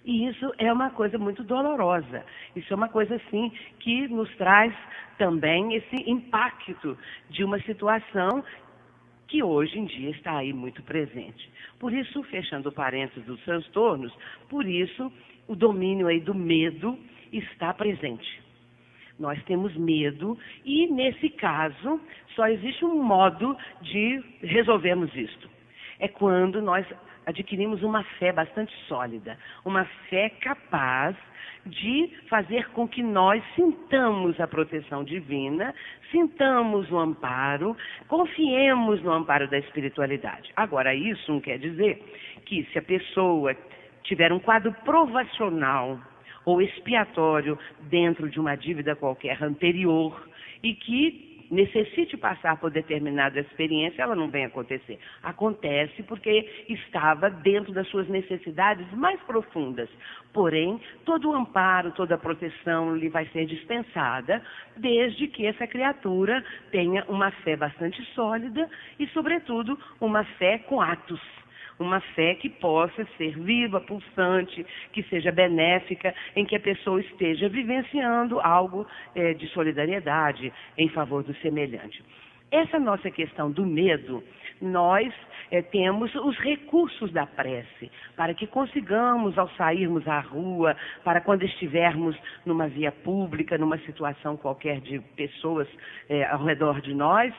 E isso é uma coisa muito dolorosa. Isso é uma coisa, assim, que nos traz também esse impacto de uma situação que hoje em dia está aí muito presente. Por isso, fechando o parênteses dos transtornos, por isso o domínio aí do medo está presente. Nós temos medo e, nesse caso, só existe um modo de resolvermos isto. É quando nós adquirimos uma fé bastante sólida, uma fé capaz de fazer com que nós sintamos a proteção divina, sintamos o amparo, confiemos no amparo da espiritualidade. Agora, isso não quer dizer que se a pessoa tiver um quadro provacional ou expiatório dentro de uma dívida qualquer anterior e que necessite passar por determinada experiência, ela não vem acontecer. Acontece porque estava dentro das suas necessidades mais profundas. Porém, todo o amparo, toda a proteção lhe vai ser dispensada, desde que essa criatura tenha uma fé bastante sólida e, sobretudo, uma fé com atos. Uma fé que possa ser viva, pulsante, que seja benéfica, em que a pessoa esteja vivenciando algo de solidariedade em favor do semelhante. Essa nossa questão do medo, nós temos os recursos da prece, para que consigamos, ao sairmos à rua, para quando estivermos numa via pública, numa situação qualquer de pessoas ao redor de nós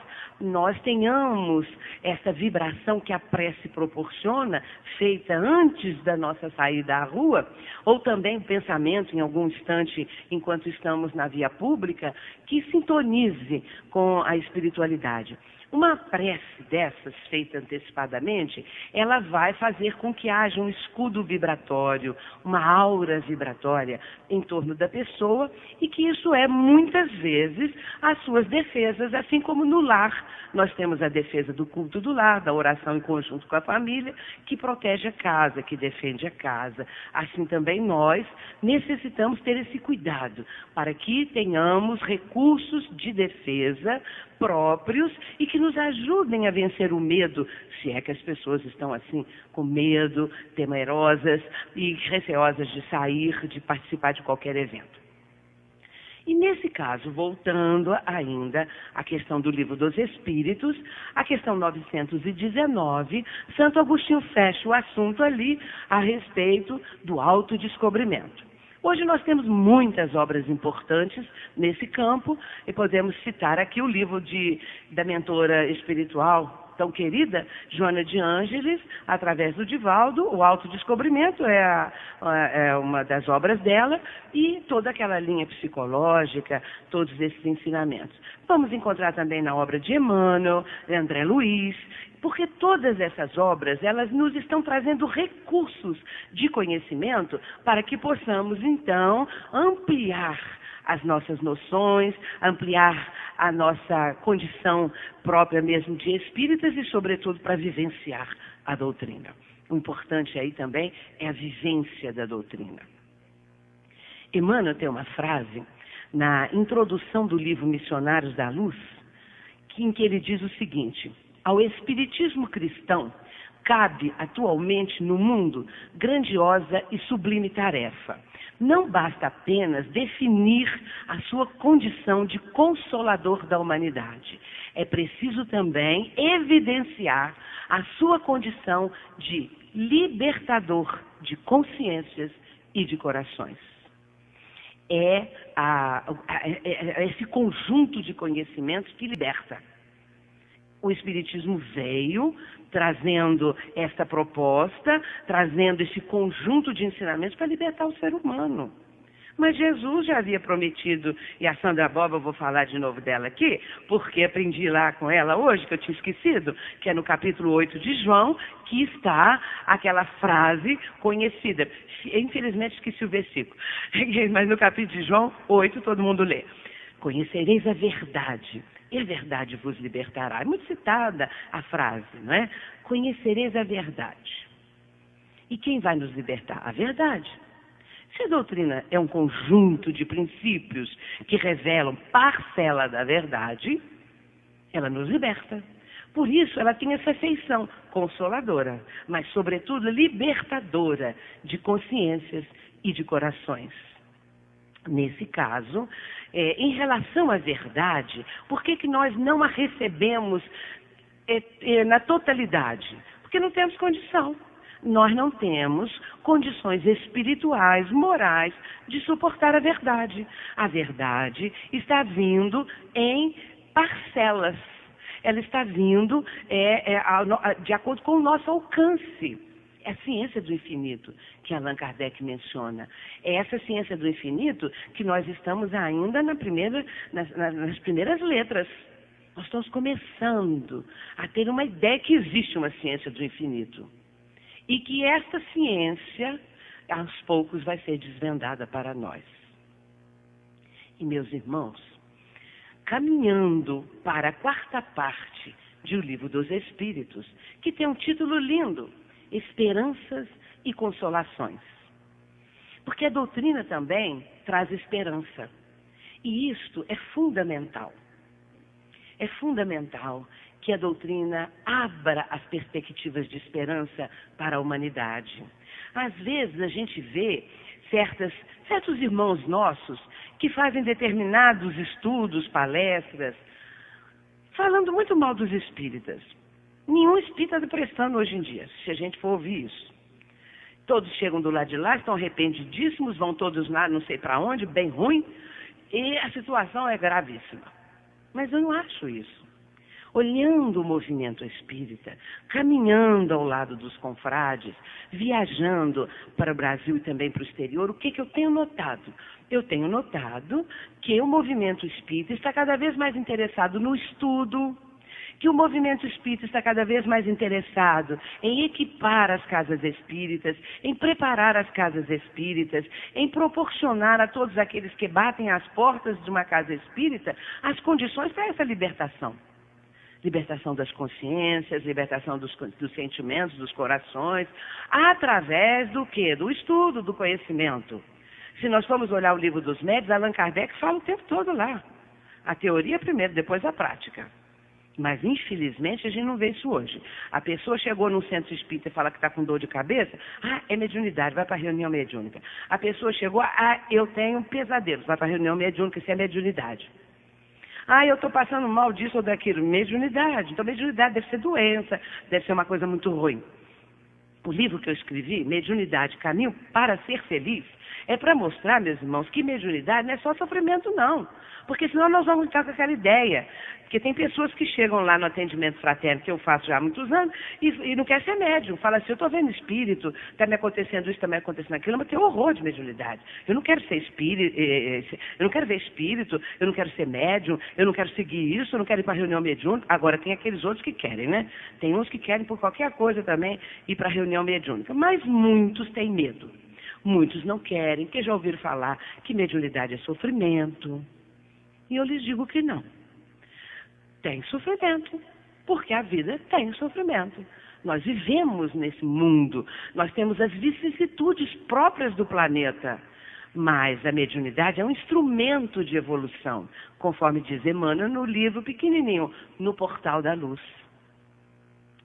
tenhamos essa vibração que a prece proporciona, feita antes da nossa saída à rua, ou também o pensamento em algum instante, enquanto estamos na via pública, que sintonize com a espiritualidade. Uma prece dessas, feita antecipadamente, ela vai fazer com que haja um escudo vibratório, uma aura vibratória em torno da pessoa e que isso é, muitas vezes, as suas defesas, assim como no lar. Nós temos a defesa do culto do lar, da oração em conjunto com a família, que protege a casa, que defende a casa. Assim também nós necessitamos ter esse cuidado para que tenhamos recursos de defesa próprios e que nos ajudem a vencer o medo, se é que as pessoas estão assim, com medo, temerosas e receosas de sair, de participar de qualquer evento. E nesse caso, voltando ainda à questão do Livro dos Espíritos, a questão 919, Santo Agostinho fecha o assunto ali a respeito do autodescobrimento. Hoje nós temos muitas obras importantes nesse campo e podemos citar aqui o livro da mentora espiritual tão querida, Joana de Ângeles, através do Divaldo, o Autodescobrimento é uma das obras dela e toda aquela linha psicológica, todos esses ensinamentos. Vamos encontrar também na obra de Emmanuel, de André Luiz, porque todas essas obras, elas nos estão trazendo recursos de conhecimento para que possamos, então, ampliar as nossas noções, ampliar a nossa condição própria mesmo de espíritas e, sobretudo, para vivenciar a doutrina. O importante aí também é a vivência da doutrina. Emmanuel tem uma frase na introdução do livro Missionários da Luz, em que ele diz o seguinte: ao espiritismo cristão cabe atualmente no mundo grandiosa e sublime tarefa. Não basta apenas definir a sua condição de consolador da humanidade. É preciso também evidenciar a sua condição de libertador de consciências e de corações. É esse conjunto de conhecimentos que liberta. O Espiritismo veio trazendo esta proposta, trazendo esse conjunto de ensinamentos para libertar o ser humano. Mas Jesus já havia prometido, e a Sandra Boba, eu vou falar de novo dela aqui, porque aprendi lá com ela hoje, que eu tinha esquecido, que é no capítulo 8 de João, que está aquela frase conhecida. Infelizmente esqueci o versículo, mas no capítulo de João 8 todo mundo lê. Conhecereis a verdade, e a verdade vos libertará. É muito citada a frase, não é? Conhecereis a verdade. E quem vai nos libertar? A verdade. Se a doutrina é um conjunto de princípios que revelam parcela da verdade, ela nos liberta. Por isso, ela tem essa feição consoladora, mas, sobretudo, libertadora de consciências e de corações. Nesse caso, em relação à verdade, por que nós não a recebemos na totalidade? Porque não temos condição. Nós não temos condições espirituais, morais, de suportar a verdade. A verdade está vindo em parcelas. Ela está vindo de acordo com o nosso alcance. É a ciência do infinito que Allan Kardec menciona. É essa ciência do infinito que nós estamos ainda nas primeiras letras. Nós estamos começando a ter uma ideia que existe uma ciência do infinito. E que esta ciência, aos poucos, vai ser desvendada para nós. E, meus irmãos, caminhando para a quarta parte de O Livro dos Espíritos, que tem um título lindo, Esperanças e Consolações. Porque a doutrina também traz esperança. E isto é fundamental. É fundamental que a doutrina abra as perspectivas de esperança para a humanidade. Às vezes a gente vê certos irmãos nossos que fazem determinados estudos, palestras, falando muito mal dos espíritas. Nenhum espírita está prestando hoje em dia, se a gente for ouvir isso. Todos chegam do lado de lá, estão arrependidíssimos, vão todos lá, não sei para onde, bem ruim, e a situação é gravíssima. Mas eu não acho isso. Olhando o movimento espírita, caminhando ao lado dos confrades, viajando para o Brasil e também para o exterior, o que eu tenho notado? Eu tenho notado que o movimento espírita está cada vez mais interessado no estudo, que o movimento espírita está cada vez mais interessado em equipar as casas espíritas, em preparar as casas espíritas, em proporcionar a todos aqueles que batem às portas de uma casa espírita as condições para essa libertação. Libertação das consciências, libertação dos sentimentos, dos corações, através do quê? Do estudo, do conhecimento. Se nós formos olhar o Livro dos Médiuns, Allan Kardec fala o tempo todo lá. A teoria primeiro, depois a prática. Mas, infelizmente, a gente não vê isso hoje. A pessoa chegou num centro espírita e fala que está com dor de cabeça, é mediunidade, vai para a reunião mediúnica. A pessoa chegou, eu tenho pesadelos, vai para a reunião mediúnica, isso é mediunidade. Eu estou passando mal disso ou daquilo, mediunidade. Então, mediunidade deve ser doença, deve ser uma coisa muito ruim. O livro que eu escrevi, Mediunidade, Caminho para Ser Feliz, é para mostrar, meus irmãos, que mediunidade não é só sofrimento, não. Porque senão nós vamos ficar com aquela ideia. Porque tem pessoas que chegam lá no atendimento fraterno, que eu faço já há muitos anos, e não quer ser médium. Fala assim, eu estou vendo espírito, está me acontecendo isso, está me acontecendo aquilo, mas tem horror de mediunidade. Eu não quero ser espírito, eu não quero ver espírito, eu não quero ser médium, eu não quero seguir isso, eu não quero ir para a reunião mediúnica. Agora, tem aqueles outros que querem, né? Tem uns que querem por qualquer coisa também ir para a reunião mediúnica. Mas muitos têm medo. Muitos não querem, porque já ouviram falar que mediunidade é sofrimento. E eu lhes digo que não. Tem sofrimento, porque a vida tem sofrimento. Nós vivemos nesse mundo, nós temos as vicissitudes próprias do planeta. Mas a mediunidade é um instrumento de evolução, conforme diz Emmanuel no livro pequenininho, No Portal da Luz.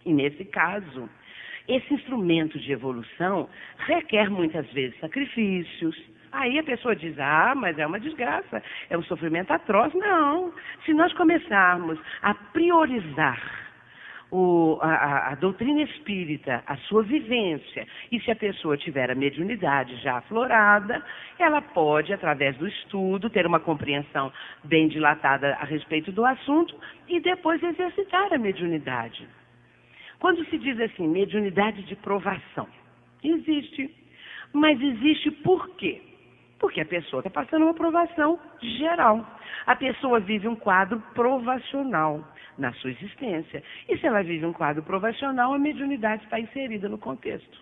E nesse caso, esse instrumento de evolução requer muitas vezes sacrifícios. Aí a pessoa diz, mas é uma desgraça, é um sofrimento atroz. Não, se nós começarmos a priorizar a doutrina espírita, a sua vivência, e se a pessoa tiver a mediunidade já aflorada, ela pode, através do estudo, ter uma compreensão bem dilatada a respeito do assunto e depois exercitar a mediunidade. Quando se diz assim, mediunidade de provação, existe. Mas existe por quê? Porque a pessoa está passando uma provação geral. A pessoa vive um quadro provacional na sua existência. E se ela vive um quadro provacional, a mediunidade está inserida no contexto.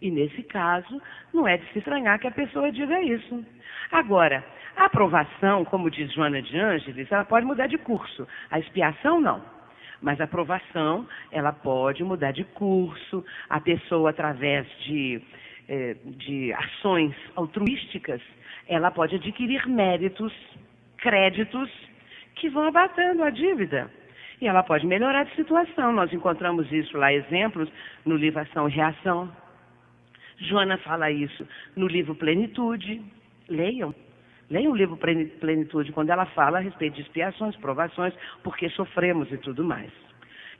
E nesse caso, não é de se estranhar que a pessoa diga isso. Agora, a aprovação, como diz Joana de Ângeles, ela pode mudar de curso. A expiação, não. Mas a aprovação, ela pode mudar de curso. A pessoa, através de de ações altruísticas, ela pode adquirir méritos, créditos, que vão abatendo a dívida. E ela pode melhorar de situação. Nós encontramos isso lá, exemplos, no livro Ação e Reação. Joana fala isso no livro Plenitude. Leiam o livro Plenitude, quando ela fala a respeito de expiações, provações, porque sofremos e tudo mais.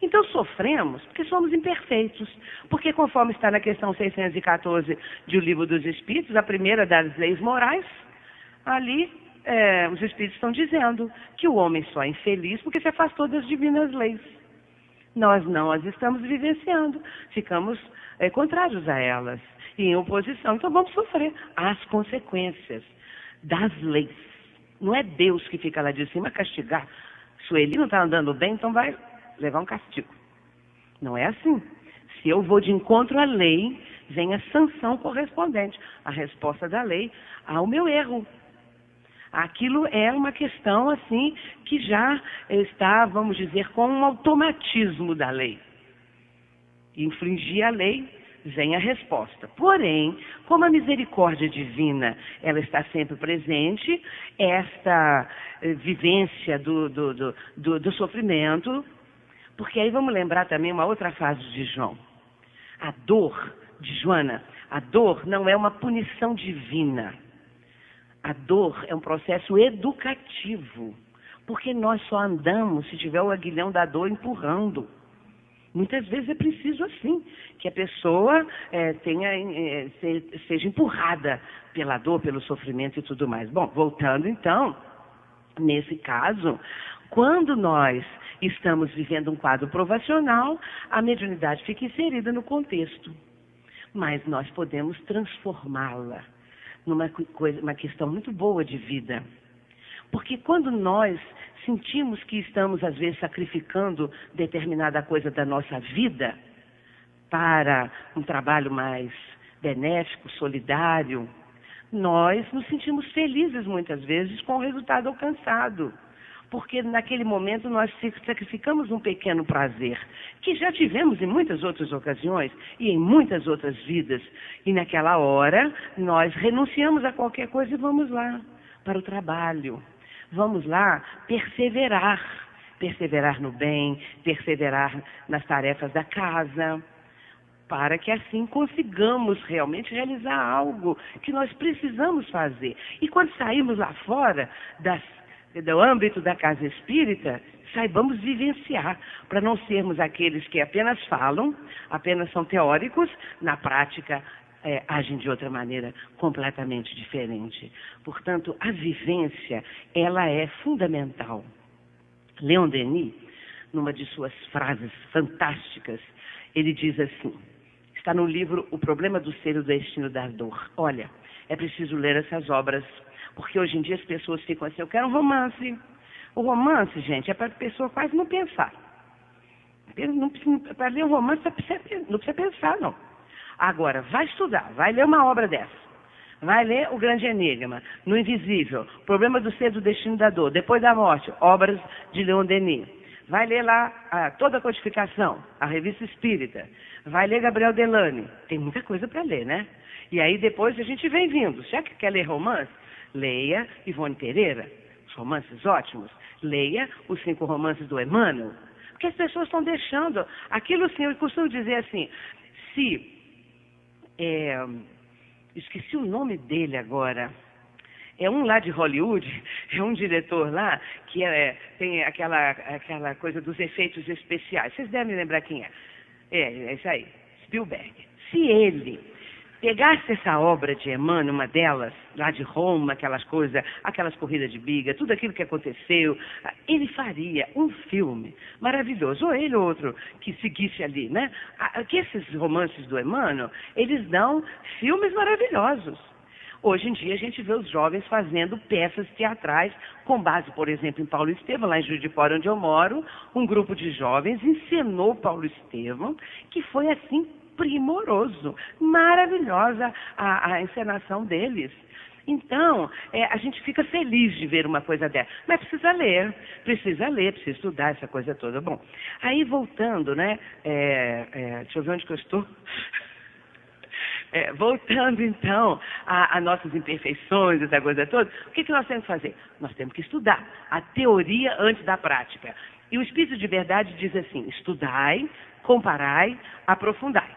Então, sofremos porque somos imperfeitos. Porque, conforme está na questão 614 do Livro dos Espíritos, a primeira das leis morais, ali os Espíritos estão dizendo que o homem só é infeliz porque se afastou das divinas leis. Nós não as estamos vivenciando, ficamos contrários a elas e em oposição. Então, vamos sofrer as consequências das leis. Não é Deus que fica lá de cima castigar. Sueli não está andando bem, então vai levar um castigo. Não é assim. Se eu vou de encontro à lei, vem a sanção correspondente, a resposta da lei ao meu erro. Aquilo é uma questão assim que já está, vamos dizer, com um automatismo da lei. Infringir a lei, vem a resposta. Porém, como a misericórdia divina ela está sempre presente, esta vivência do sofrimento, porque aí vamos lembrar também uma outra fase de João. A dor de Joana, a dor não é uma punição divina. A dor é um processo educativo, porque nós só andamos se tiver o aguilhão da dor empurrando. Muitas vezes é preciso assim, que a pessoa seja empurrada pela dor, pelo sofrimento e tudo mais. Bom, voltando então, nesse caso, quando nós estamos vivendo um quadro provacional, a mediunidade fica inserida no contexto. Mas nós podemos transformá-la numa uma questão muito boa de vida. Porque quando nós sentimos que estamos, às vezes, sacrificando determinada coisa da nossa vida para um trabalho mais benéfico, solidário, nós nos sentimos felizes, muitas vezes, com o resultado alcançado. Porque naquele momento nós sacrificamos um pequeno prazer, que já tivemos em muitas outras ocasiões e em muitas outras vidas. E naquela hora nós renunciamos a qualquer coisa e vamos lá para o trabalho. Vamos lá perseverar no bem, perseverar nas tarefas da casa, para que assim consigamos realmente realizar algo que nós precisamos fazer. E quando sairmos lá fora do âmbito da casa espírita, saibamos vivenciar, para não sermos aqueles que apenas falam, apenas são teóricos, na prática agem de outra maneira completamente diferente. Portanto, a vivência, ela é fundamental. Leon Denis, numa de suas frases fantásticas, ele diz assim, está no livro O Problema do Ser e o Destino da Dor. Olha, é preciso ler essas obras, porque hoje em dia as pessoas ficam assim, eu quero um romance. O romance, gente, é para a pessoa quase não pensar. Para ler um romance não precisa pensar, não. Agora, vai estudar, vai ler uma obra dessa. Vai ler O Grande Enigma, No Invisível, Problema do Ser, do Destino da Dor, Depois da Morte, obras de Leon Denis. Vai ler lá toda a codificação, a Revista Espírita. Vai ler Gabriel Delany. Tem muita coisa para ler, né? E aí depois a gente vem vindo. Já que quer ler romance, leia Ivone Pereira, os romances ótimos. Leia os 5 romances do Emmanuel. Porque as pessoas estão deixando aquilo assim, eu costumo dizer assim, esqueci o nome dele agora. É um lá de Hollywood, é um diretor lá que tem aquela coisa dos efeitos especiais. Vocês devem lembrar quem é. É isso aí, Spielberg. Se ele pegasse essa obra de Emmanuel, uma delas, lá de Roma, aquelas coisas, aquelas corridas de biga, tudo aquilo que aconteceu, ele faria um filme maravilhoso, ou ele ou outro que seguisse ali, né? Que esses romances do Emmanuel, eles dão filmes maravilhosos. Hoje em dia a gente vê os jovens fazendo peças teatrais com base, por exemplo, em Paulo Estevam, lá em Juiz de Fora, onde eu moro, um grupo de jovens encenou Paulo Estevam, que foi assim primoroso, maravilhosa a encenação deles. Então, a gente fica feliz de ver uma coisa dessa, mas precisa ler, precisa estudar essa coisa toda. Bom, aí voltando, né, deixa eu ver onde que eu estou. Voltando então a nossas imperfeições, essa coisa toda, o que nós temos que fazer? Nós temos que estudar a teoria antes da prática. E o Espírito de Verdade diz assim: estudai, comparai, aprofundai.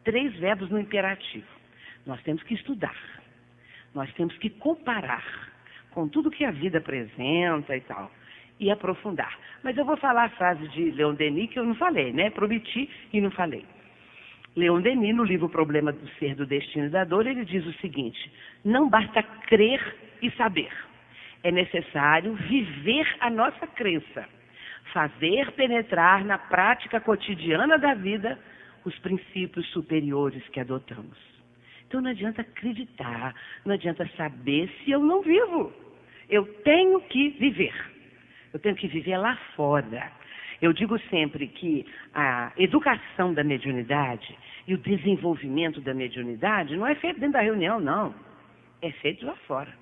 3 verbos no imperativo. Nós temos que estudar, nós temos que comparar com tudo que a vida apresenta e tal, e aprofundar. Mas eu vou falar a frase de Leon Denis que eu não falei, né? Prometi e não falei. Leon Denis, no livro Problema do Ser, do Destino e da Dor, ele diz o seguinte: não basta crer e saber. É necessário viver a nossa crença, fazer penetrar na prática cotidiana da vida os princípios superiores que adotamos. Então não adianta acreditar, não adianta saber se eu não vivo. Eu tenho que viver. Eu tenho que viver lá fora. Eu digo sempre que a educação da mediunidade e o desenvolvimento da mediunidade não é feito dentro da reunião, não. É feito lá fora.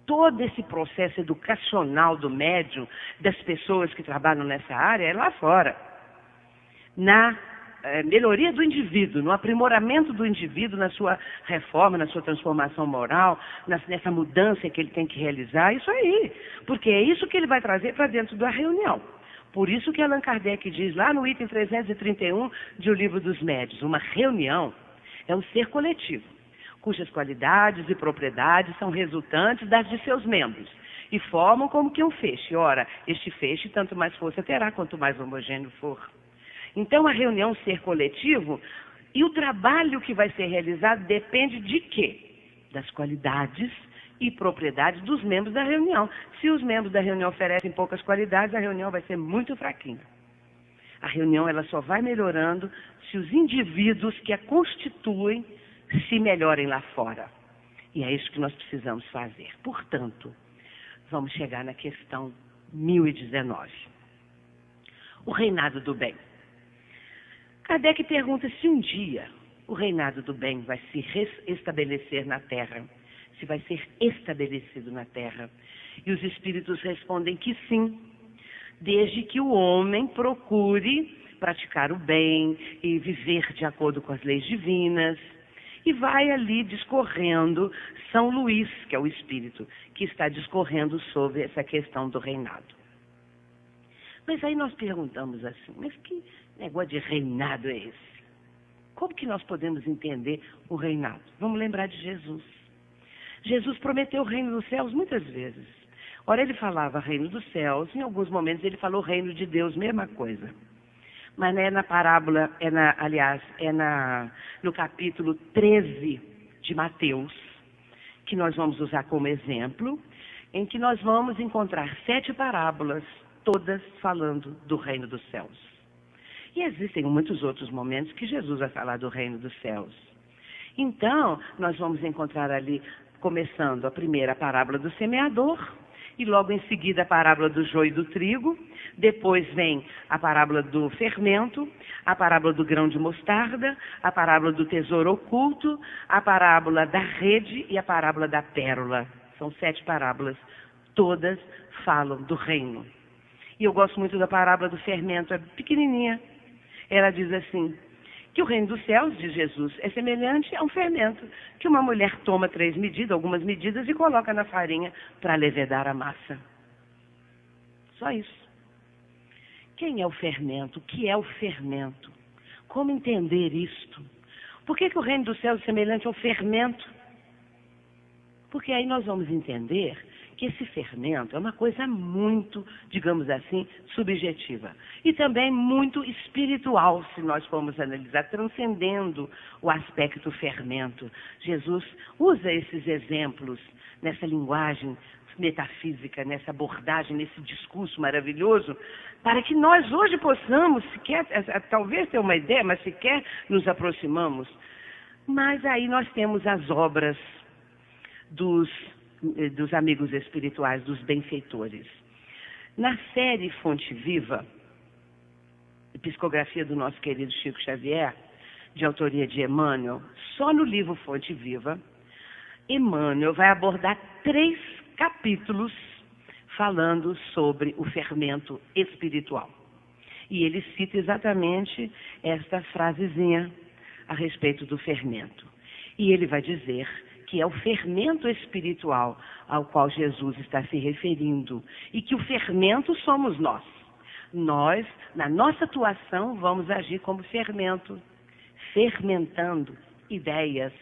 Todo esse processo educacional do médium, das pessoas que trabalham nessa área, é lá fora. Na melhoria do indivíduo, no aprimoramento do indivíduo, na sua reforma, na sua transformação moral, nessa mudança que ele tem que realizar, isso aí. Porque é isso que ele vai trazer para dentro da reunião. Por isso que Allan Kardec diz lá no item 331 de O Livro dos Médiuns: uma reunião é um ser coletivo, cujas qualidades e propriedades são resultantes das de seus membros e formam como que um feixe. Ora, este feixe tanto mais força terá quanto mais homogêneo for. Então, a reunião ser coletivo, e o trabalho que vai ser realizado depende de quê? Das qualidades e propriedades dos membros da reunião. Se os membros da reunião oferecem poucas qualidades, a reunião vai ser muito fraquinha. A reunião ela só vai melhorando se os indivíduos que a constituem se melhorem lá fora. E é isso que nós precisamos fazer. Portanto, vamos chegar na questão 1019. O reinado do bem. Kardec pergunta se um dia o reinado do bem vai se restabelecer na Terra, se vai ser estabelecido na Terra. E os espíritos respondem que sim, desde que o homem procure praticar o bem e viver de acordo com as leis divinas. E vai ali discorrendo São Luís, que é o espírito, que está discorrendo sobre essa questão do reinado. Mas aí nós perguntamos assim: mas que negócio de reinado é esse? Como que nós podemos entender o reinado? Vamos lembrar de Jesus. Jesus prometeu o reino dos céus muitas vezes. Ora, ele falava reino dos céus, em alguns momentos ele falou reino de Deus, mesma coisa. Mas é na parábola, no capítulo 13 de Mateus, que nós vamos usar como exemplo, em que nós vamos encontrar 7 parábolas, todas falando do reino dos céus. E existem muitos outros momentos que Jesus vai falar do reino dos céus. Então, nós vamos encontrar ali, começando a primeira parábola do semeador, e logo em seguida a parábola do joio e do trigo, depois vem a parábola do fermento, a parábola do grão de mostarda, a parábola do tesouro oculto, a parábola da rede e a parábola da pérola. São 7 parábolas, todas falam do reino. E eu gosto muito da parábola do fermento, é pequenininha. Ela diz assim, que o reino dos céus, diz Jesus, é semelhante a um fermento, que uma mulher toma 3 medidas, algumas medidas, e coloca na farinha para levedar a massa. Só isso. Quem é o fermento? O que é o fermento? Como entender isto? Por que o reino dos céus é semelhante ao fermento? Porque aí nós vamos entender que esse fermento é uma coisa muito, digamos assim, subjetiva. E também muito espiritual, se nós formos analisar, transcendendo o aspecto fermento. Jesus usa esses exemplos nessa linguagem metafísica, nessa abordagem, nesse discurso maravilhoso, para que nós hoje possamos, sequer, talvez ter uma ideia, mas sequer nos aproximamos. Mas aí nós temos as obras dos amigos espirituais, dos benfeitores. Na série Fonte Viva, psicografia do nosso querido Chico Xavier, de autoria de Emmanuel, só no livro Fonte Viva, Emmanuel vai abordar 3 capítulos falando sobre o fermento espiritual. E ele cita exatamente esta frasezinha, a respeito do fermento. E ele vai dizer que é o fermento espiritual ao qual Jesus está se referindo e que o fermento somos nós. Nós, na nossa atuação, vamos agir como fermento, fermentando ideias.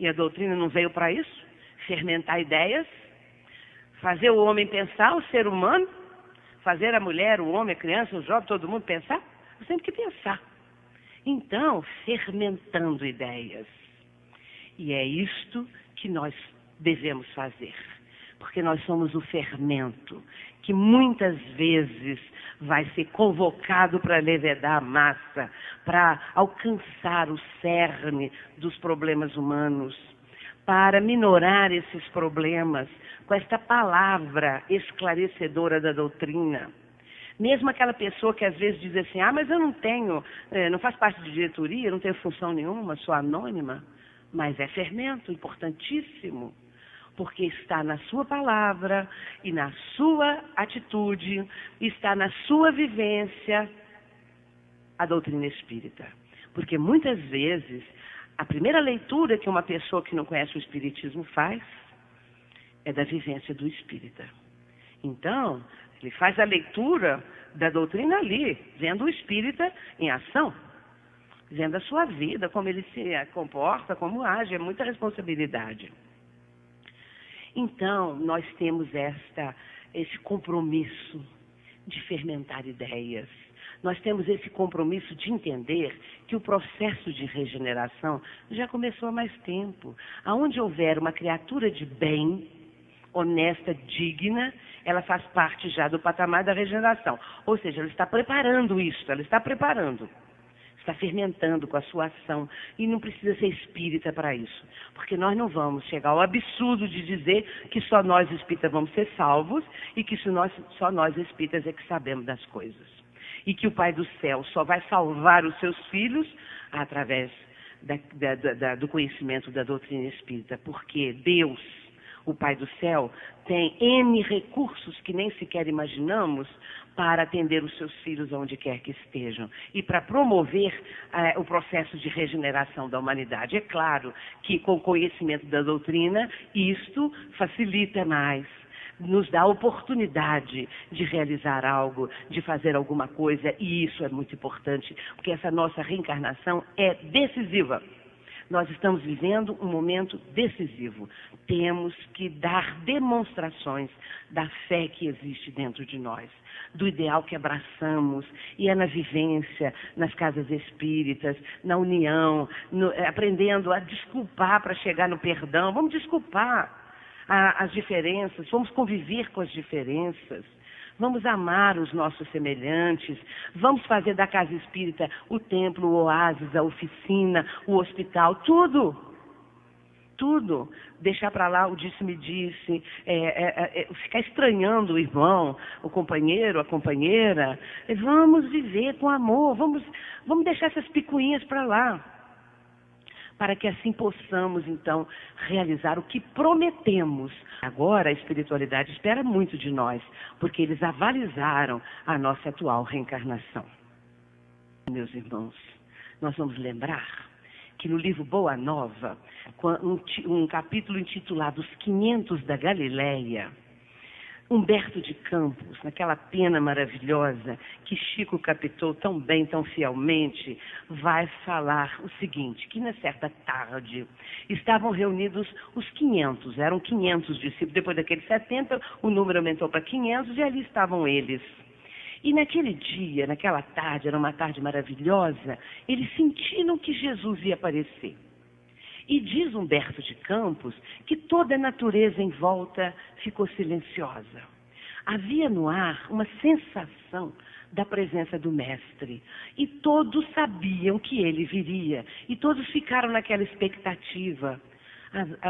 E a doutrina não veio para isso? Fermentar ideias, fazer o homem pensar, o ser humano, fazer a mulher, o homem, a criança, o jovem, todo mundo pensar. Nós temos que pensar. Então, fermentando ideias. E é isto que nós devemos fazer. Porque nós somos o fermento, que muitas vezes vai ser convocado para levedar a massa, para alcançar o cerne dos problemas humanos, para minorar esses problemas com esta palavra esclarecedora da doutrina. Mesmo aquela pessoa que às vezes diz assim, mas eu não tenho, não faço parte de diretoria, não tenho função nenhuma, sou anônima, mas é fermento importantíssimo, porque está na sua palavra e na sua atitude, está na sua vivência a doutrina espírita. Porque muitas vezes a primeira leitura que uma pessoa que não conhece o espiritismo faz é da vivência do espírita. Então, ele faz a leitura da doutrina ali, vendo o espírita em ação, vendo a sua vida, como ele se comporta, como age, é muita responsabilidade. Então, nós temos esse compromisso de fermentar ideias. Nós temos esse compromisso de entender que o processo de regeneração já começou há mais tempo. Aonde houver uma criatura de bem, honesta, digna, ela faz parte já do patamar da regeneração. Ou seja, ela está preparando isso, ela está preparando. Está fermentando com a sua ação e não precisa ser espírita para isso. Porque nós não vamos chegar ao absurdo de dizer que só nós espíritas vamos ser salvos e que só nós espíritas é que sabemos das coisas. E que o Pai do Céu só vai salvar os seus filhos através do conhecimento da doutrina espírita. Porque Deus, o Pai do Céu, tem N recursos que nem sequer imaginamos para atender os seus filhos onde quer que estejam e para promover o processo de regeneração da humanidade. É claro que com o conhecimento da doutrina, isto facilita mais, nos dá a oportunidade de realizar algo, de fazer alguma coisa, e isso é muito importante, porque essa nossa reencarnação é decisiva. Nós estamos vivendo um momento decisivo. Temos que dar demonstrações da fé que existe dentro de nós, do ideal que abraçamos, e é na vivência, nas casas espíritas, na união, aprendendo a desculpar para chegar no perdão. Vamos desculpar as diferenças, vamos conviver com as diferenças. Vamos amar os nossos semelhantes, vamos fazer da casa espírita o templo, o oásis, a oficina, o hospital, tudo. Tudo. Deixar para lá o disse-me-disse, ficar estranhando o irmão, o companheiro, a companheira. Vamos viver com amor, vamos deixar essas picuinhas para lá. Para que assim possamos, então, realizar o que prometemos. Agora, a espiritualidade espera muito de nós, porque eles avalizaram a nossa atual reencarnação. Meus irmãos, nós vamos lembrar que no livro Boa Nova, um capítulo intitulado Os 500 da Galileia, Humberto de Campos, naquela pena maravilhosa que Chico captou tão bem, tão fielmente, vai falar o seguinte, que na certa tarde estavam reunidos os 500, eram 500 discípulos, depois daqueles 70 o número aumentou para 500 e ali estavam eles. E naquele dia, naquela tarde, era uma tarde maravilhosa, eles sentiram que Jesus ia aparecer. E diz Humberto de Campos que toda a natureza em volta ficou silenciosa. Havia no ar uma sensação da presença do Mestre. E todos sabiam que ele viria. E todos ficaram naquela expectativa.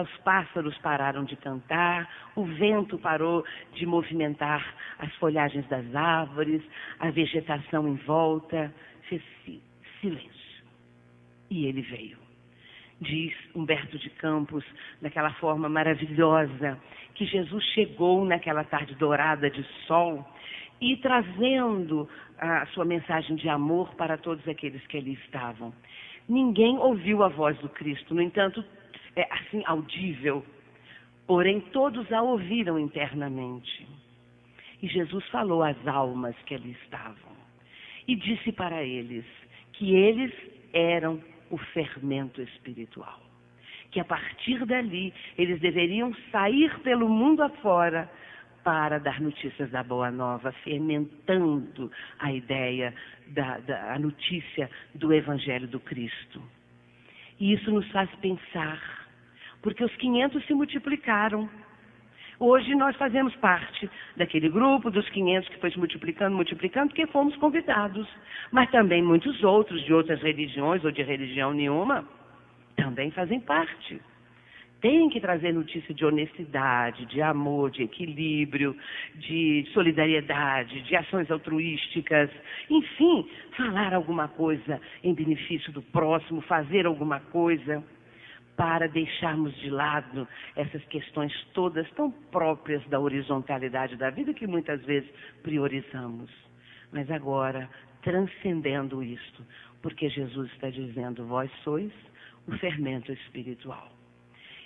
Os pássaros pararam de cantar, o vento parou de movimentar as folhagens das árvores, a vegetação em volta fez silêncio. E ele veio. Diz Humberto de Campos, daquela forma maravilhosa, que Jesus chegou naquela tarde dourada de sol e trazendo a sua mensagem de amor para todos aqueles que ali estavam. Ninguém ouviu a voz do Cristo, no entanto, é assim audível. Porém, todos a ouviram internamente. E Jesus falou às almas que ali estavam. E disse para eles que eles eram o fermento espiritual. Que a partir dali, eles deveriam sair pelo mundo afora para dar notícias da Boa Nova, fermentando a ideia, a notícia do Evangelho do Cristo. E isso nos faz pensar, porque os 500 se multiplicaram. Hoje nós fazemos parte daquele grupo dos 500 que foi se multiplicando, porque fomos convidados. Mas também muitos outros de outras religiões ou de religião nenhuma também fazem parte. Tem que trazer notícia de honestidade, de amor, de equilíbrio, de solidariedade, de ações altruísticas. Enfim, falar alguma coisa em benefício do próximo, fazer alguma coisa para deixarmos de lado essas questões todas tão próprias da horizontalidade da vida que muitas vezes priorizamos. Mas agora, transcendendo isto, porque Jesus está dizendo, vós sois o fermento espiritual.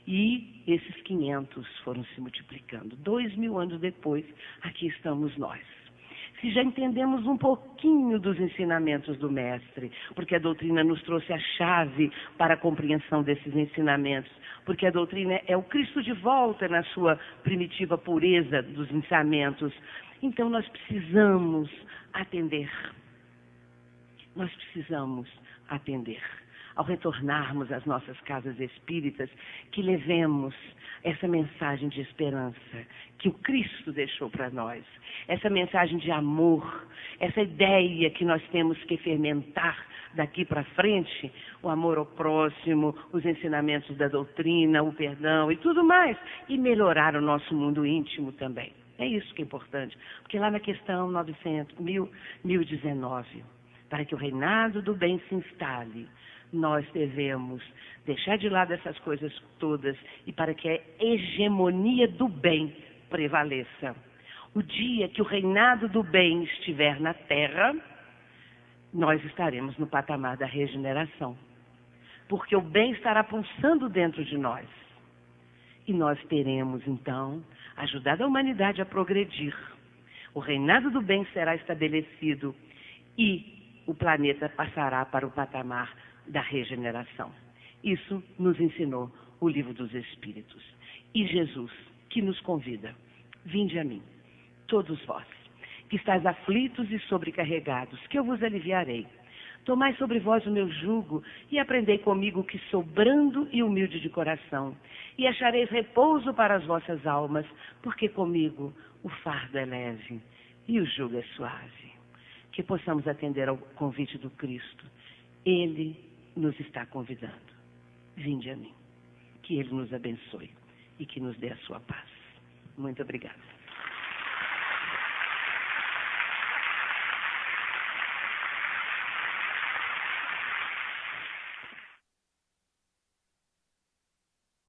E esses 500 foram se multiplicando. 2000 anos depois, aqui estamos nós. Se já entendemos um pouquinho dos ensinamentos do Mestre, porque a doutrina nos trouxe a chave para a compreensão desses ensinamentos, porque a doutrina é o Cristo de volta na sua primitiva pureza dos ensinamentos. Então nós precisamos atender. Nós precisamos atender. Ao retornarmos às nossas casas espíritas, que levemos essa mensagem de esperança que o Cristo deixou para nós, essa mensagem de amor, essa ideia que nós temos que fermentar daqui para frente, o amor ao próximo, os ensinamentos da doutrina, o perdão e tudo mais, e melhorar o nosso mundo íntimo também. É isso que é importante, porque lá na questão 1019, para que o reinado do bem se instale, nós devemos deixar de lado essas coisas todas e para que a hegemonia do bem prevaleça. O dia que o reinado do bem estiver na Terra, nós estaremos no patamar da regeneração. Porque o bem estará pulsando dentro de nós. E nós teremos, então, ajudado a humanidade a progredir. O reinado do bem será estabelecido e o planeta passará para o patamar da regeneração. Isso nos ensinou o Livro dos Espíritos. E Jesus, que nos convida, vinde a mim, todos vós, que estáis aflitos e sobrecarregados, que eu vos aliviarei. Tomai sobre vós o meu jugo e aprendei comigo que sou brando e humilde de coração, e achareis repouso para as vossas almas, porque comigo o fardo é leve e o jugo é suave. Que possamos atender ao convite do Cristo. Ele nos está convidando. Vinde a mim. Que Ele nos abençoe e que nos dê a sua paz. Muito obrigada.